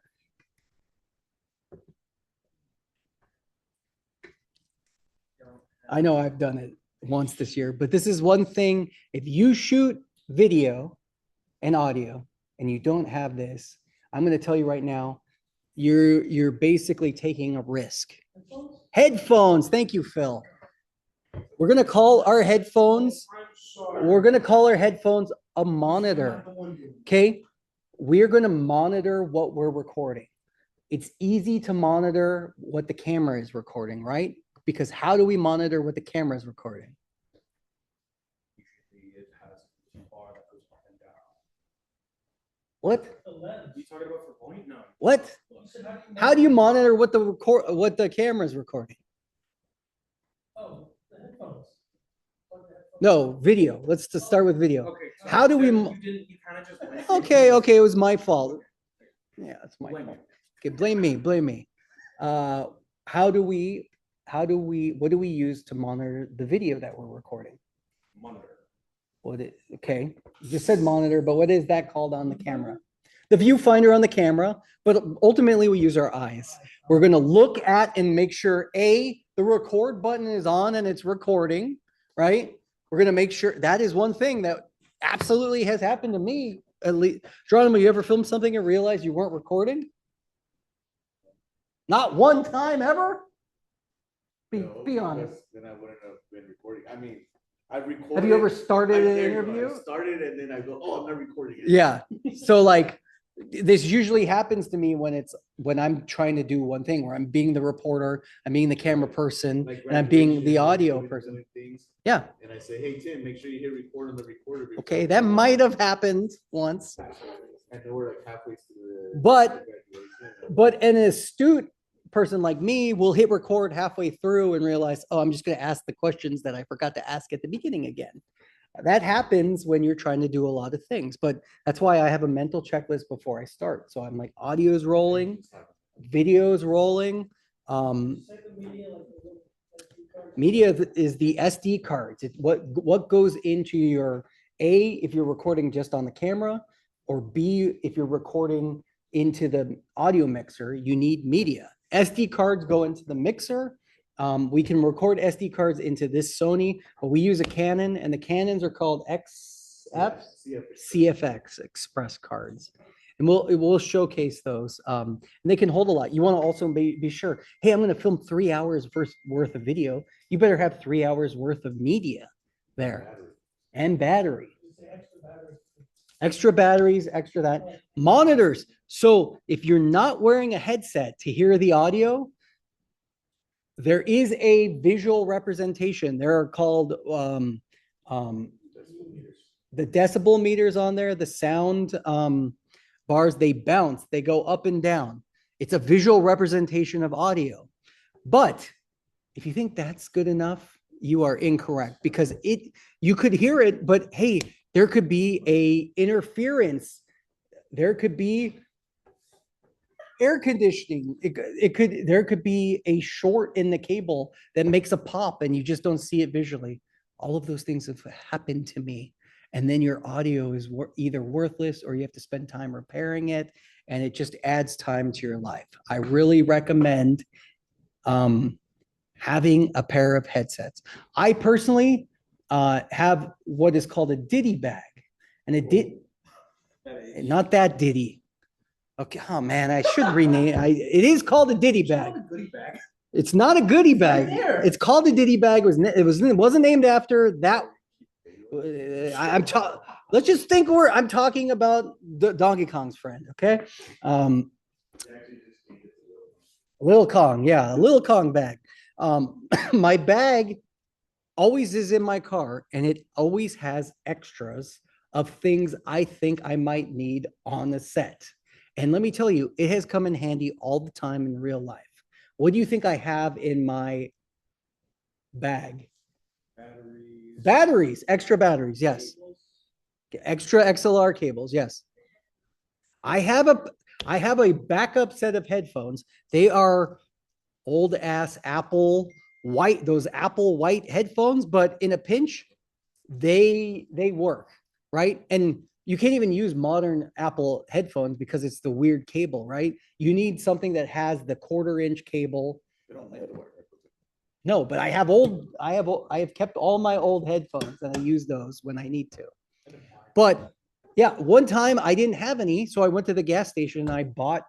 I know I've done it once this year, but this is one thing. If you shoot video and audio and you don't have this, I'm going to tell you right now, you're basically taking a risk. Headphones. Thank you, Phil. We're going to call our headphones. We're going to call our headphones a monitor. Okay. We're going to monitor what we're recording. It's easy to monitor what the camera is recording, right? Because how do we monitor what the camera is recording? What? You talking about for point? No. What? How do you monitor what the camera is recording? Oh, the headphones. No, video. Let's just start with video. Okay. How do we? You kind of just went. Okay, it was my fault. Yeah, it's my fault. Okay, blame me. What do we use to monitor the video that we're recording? Monitor. Okay, you just said monitor, but what is that called on the camera? The viewfinder on the camera, but ultimately we use our eyes. We're going to look at and make sure the record button is on and it's recording, right? We're going to make sure that is one thing that absolutely has happened to me at least, Geronimo, you ever filmed something and realized you weren't recording? Not one time ever? Be honest. Then I wouldn't have been recording. I mean, I recorded. Have you ever started an there you go. interview? I started and then I go, oh, I'm not recording it. Yeah. So like this usually happens to me when I'm trying to do one thing where I'm being the reporter, I'm being the camera person, Like and I'm being graduation, the when audio we're person. doing things, Yeah. And I say, hey, Tim, make sure you hit record on the recorder. before Okay. we That go." might have happened once, And then we're like halfway through the But- graduation. but an astute person like me will hit record halfway through and realize, oh, I'm just going to ask the questions that I forgot to ask at the beginning again. That happens when you're trying to do a lot of things, but that's why I have a mental checklist before I start. So I'm like, audio's rolling, video's rolling. Media is the SD cards. It's what goes into your A, if you're recording just on the camera, or B, if you're recording into the audio mixer, you need media. SD cards go into the mixer. We can record SD cards into this Sony, but we use a Canon, and the Canons are called CFX Express cards. And we'll showcase those. And they can hold a lot. You want to also be sure, hey, I'm going to film 3 hours worth of video. You better have 3 hours worth of media there. And battery. Extra batteries, extra that. Monitors. So if you're not wearing a headset to hear the audio, there is a visual representation. There are called the decibel meters on there, the sound bars, they bounce, they go up and down. It's a visual representation of audio. But if you think that's good enough, you are incorrect, because you could hear it, but hey, there could be a interference. There could be air conditioning. There could be a short in the cable that makes a pop and you just don't see it visually. All of those things have happened to me. And then your audio is either worthless or you have to spend time repairing it, and it just adds time to your life. I really recommend having a pair of headsets. I personally have what is called a Diddy bag, and not that Diddy. Okay, oh man, I should rename it is called a Diddy bag. It's not a goodie bag. It's called a Diddy bag. It wasn't named after that. Let's just think I'm talking about Donkey Kong's friend, okay? Little Kong, yeah, a Little Kong bag. My bag always is in my car, and it always has extras of things I think I might need on the set. And let me tell you, it has come in handy all the time in real life. What do you think I have in my bag? Batteries, extra batteries, yes. Extra XLR cables, yes. I have a backup set of headphones. They are old ass Apple white, those Apple white headphones, but in a pinch, they work, right? And you can't even use modern Apple headphones because it's the weird cable, right? You need something that has the 1/4-inch cable. They don't like the word. No, but I have kept all my old headphones, and I use those when I need to. But yeah, one time I didn't have any, so I went to the gas station and I bought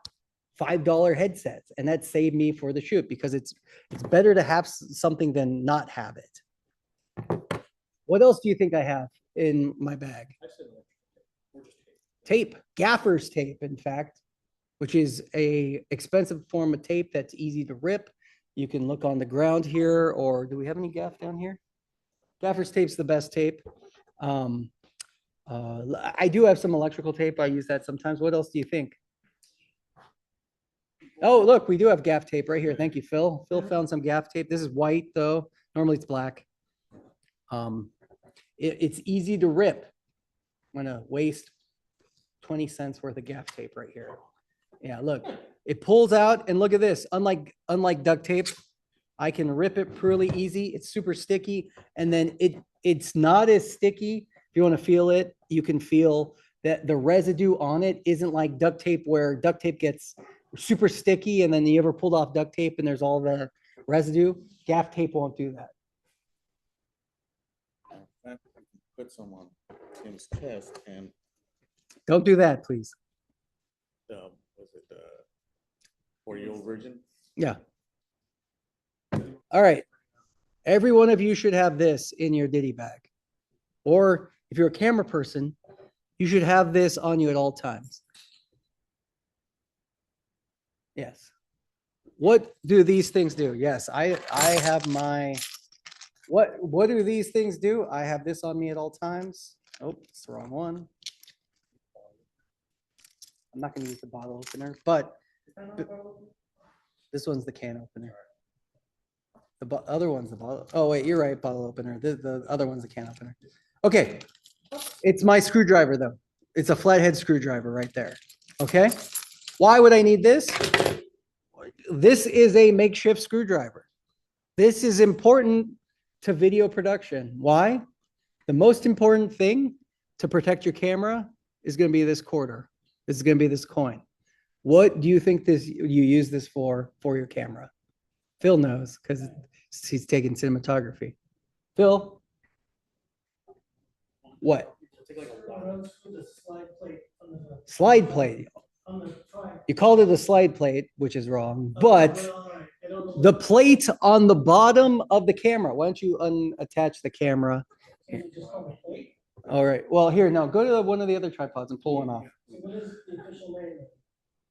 $5 headsets, and that saved me for the shoot, because it's better to have something than not have it. What else do you think I have in my bag? Tape, gaffer's tape, in fact, which is a expensive form of tape that's easy to rip. You can look on the ground here, or do we have any gaff down here? Gaffer's tape's the best tape. I do have some electrical tape. I use that sometimes. What else do you think? Oh, look, we do have gaff tape right here. Thank you, Phil. Phil found some gaff tape. This is white though. Normally it's black. It's easy to rip. I'm gonna waste 20 cents worth of gaff tape right here. Yeah, look, it pulls out, and look at this. Unlike duct tape, I can rip it pretty easy. It's super sticky, and then it's not as sticky. If you want to feel it, you can feel that the residue on it isn't like duct tape, where duct tape gets super sticky, and then you ever pulled off duct tape and there's all the residue. Gaff tape won't do that. Put some on Tim's chest, and Don't do that, please. Was it the 4-year-old virgin? Yeah. All right. Every one of you should have this in your ditty bag. Or if you're a camera person, you should have this on you at all times. Yes. What do these things do? Yes, I have my, what do these things do? I have this on me at all times. Oh, it's the wrong one. I'm not going to use the bottle opener, but this one's the can opener. The other one's the bottle. Oh, wait, you're right, bottle opener. The other one's the can opener. Okay. It's my screwdriver, though. It's a flathead screwdriver right there. Okay. Why would I need this? This is a makeshift screwdriver. This is important to video production. Why? The most important thing to protect your camera is going to be this quarter. This is going to be this coin. What do you think you use this for your camera? Phil knows because he's taking cinematography. Phil? What? Slide plate. You called it a slide plate, which is wrong, but the plate on the bottom of the camera. Why don't you unattach the camera? All right. Well, here, now go to one of the other tripods and pull one off. What is the official name?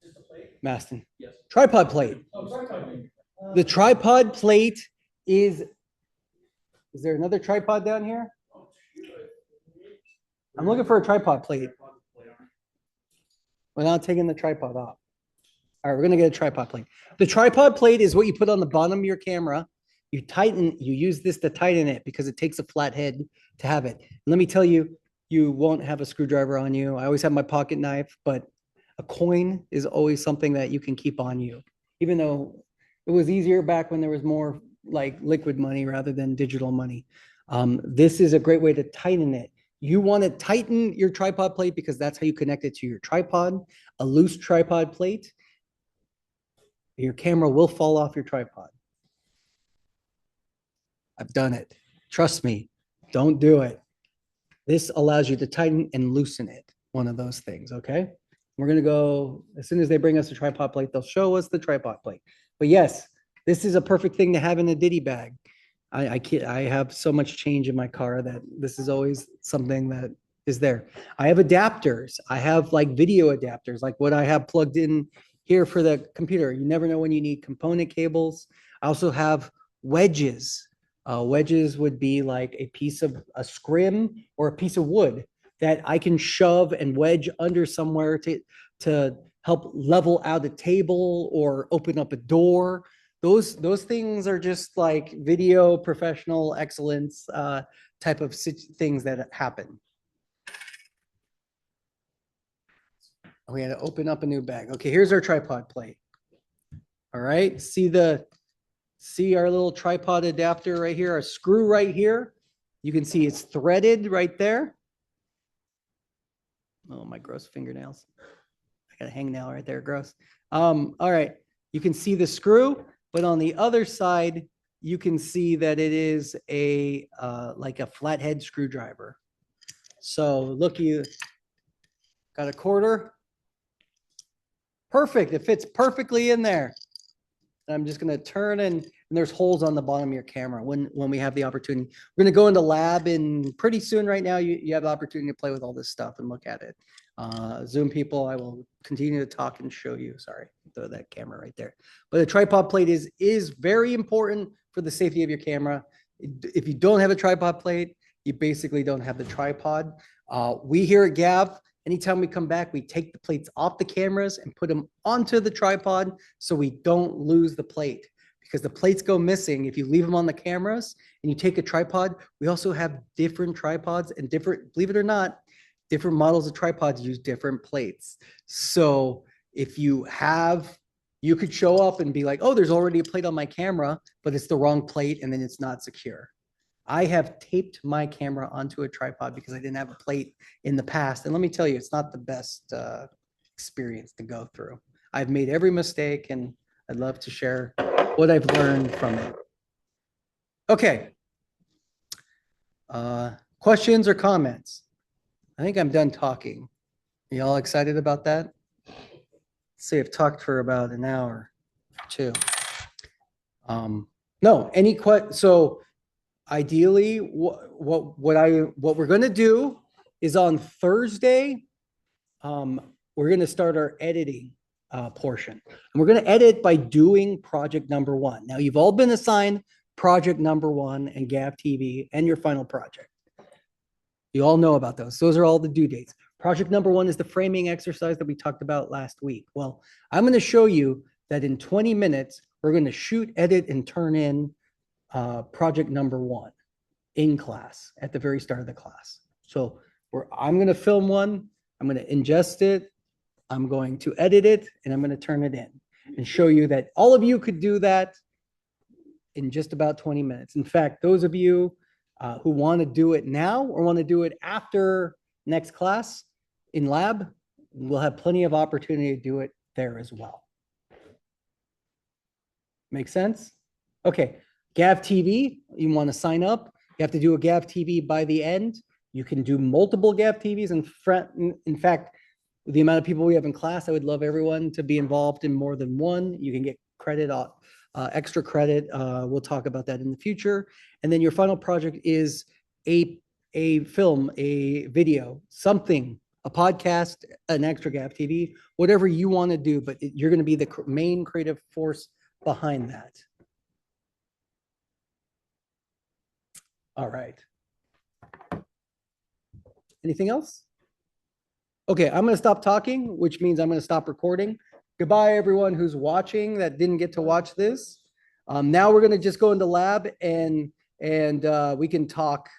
Just a plate? Maston. Yes. Tripod plate. Oh, tripod plate. The tripod plate is there another tripod down here? I'm looking for a tripod plate. We're not taking the tripod off. All right, we're gonna get a tripod plate. The tripod plate is what you put on the bottom of your camera. You use this to tighten it because it takes a flat head to have it. Let me tell you, you won't have a screwdriver on you. I always have my pocket knife, but a coin is always something that you can keep on you. Even though it was easier back when there was more like liquid money rather than digital money. This is a great way to tighten it. You want to tighten your tripod plate because that's how you connect it to your tripod. A loose tripod plate, your camera will fall off your tripod. I've done it. Trust me, don't do it. This allows you to tighten and loosen it. One of those things, okay? We're gonna go, as soon as they bring us a tripod plate, they'll show us the tripod plate. But yes, this is a perfect thing to have in a ditty bag. I have so much change in my car that this is always something that is there. I have adapters. I have like video adapters, like what I have plugged in here for the computer. You never know when you need component cables. I also have wedges. Wedges would be like a piece of a scrim or a piece of wood that I can shove and wedge under somewhere to help level out a table or open up a door. Those things are just like video professional excellence type of things that happen. We had to open up a new bag. Okay, here's our tripod plate. All right, see our little tripod adapter right here, a screw right here. You can see it's threaded right there. Oh, my gross fingernails. I got a hangnail right there, gross. All right, you can see the screw. But on the other side, you can see that it is a like a flathead screwdriver. So look, you got a quarter. Perfect. It fits perfectly in there. And I'm just going to turn and there's holes on the bottom of your camera when we have the opportunity. We're going to go into lab and pretty soon right now you have the opportunity to play with all this stuff and look at it. Zoom people, I will continue to talk and show you. Sorry, throw that camera right there. But the tripod plate is very important for the safety of your camera. If you don't have a tripod plate, you basically don't have the tripod. We here at Gav, anytime we come back, we take the plates off the cameras and put them onto the tripod so we don't lose the plate. Because the plates go missing if you leave them on the cameras and you take a tripod. We also have different tripods and different, believe it or not, different models of tripods use different plates. So if you could show up and be like, oh, there's already a plate on my camera, but it's the wrong plate and then it's not secure. I have taped my camera onto a tripod because I didn't have a plate in the past. And let me tell you, it's not the best experience to go through. I've made every mistake and I'd love to share what I've learned from it. Okay. Questions or comments? I think I'm done talking. Y'all excited about that? See, I've talked for about an hour or two. No, so ideally, what we're gonna do is on Thursday, we're gonna start our editing portion. And we're gonna edit by doing project number one. Now, you've all been assigned project number one and GAV TV and your final project. You all know about those. Those are all the due dates. Project number one is the framing exercise that we talked about last week. Well, I'm going to show you that in 20 minutes, we're going to shoot, edit, and turn in project number one in class at the very start of the class. So I'm going to film one, I'm going to ingest it, I'm going to edit it, and I'm going to turn it in and show you that all of you could do that in just about 20 minutes. In fact, those of you who want to do it now or want to do it after next class in lab, we'll have plenty of opportunity to do it there as well. Make sense? Okay, GAV TV, you want to sign up. You have to do a GAV TV by the end. You can do multiple GAV TVs. In fact, with the amount of people we have in class, I would love everyone to be involved in more than one. You can get credit, extra credit. We'll talk about that in the future. And then your final project is a film, a video, something, a podcast, an extra GAV TV, whatever you want to do, but you're going to be the main creative force behind that. All right. Anything else? Okay, I'm going to stop talking, which means I'm going to stop recording. Goodbye, everyone who's watching that didn't get to watch this. Now we're going to just go into lab and we can talk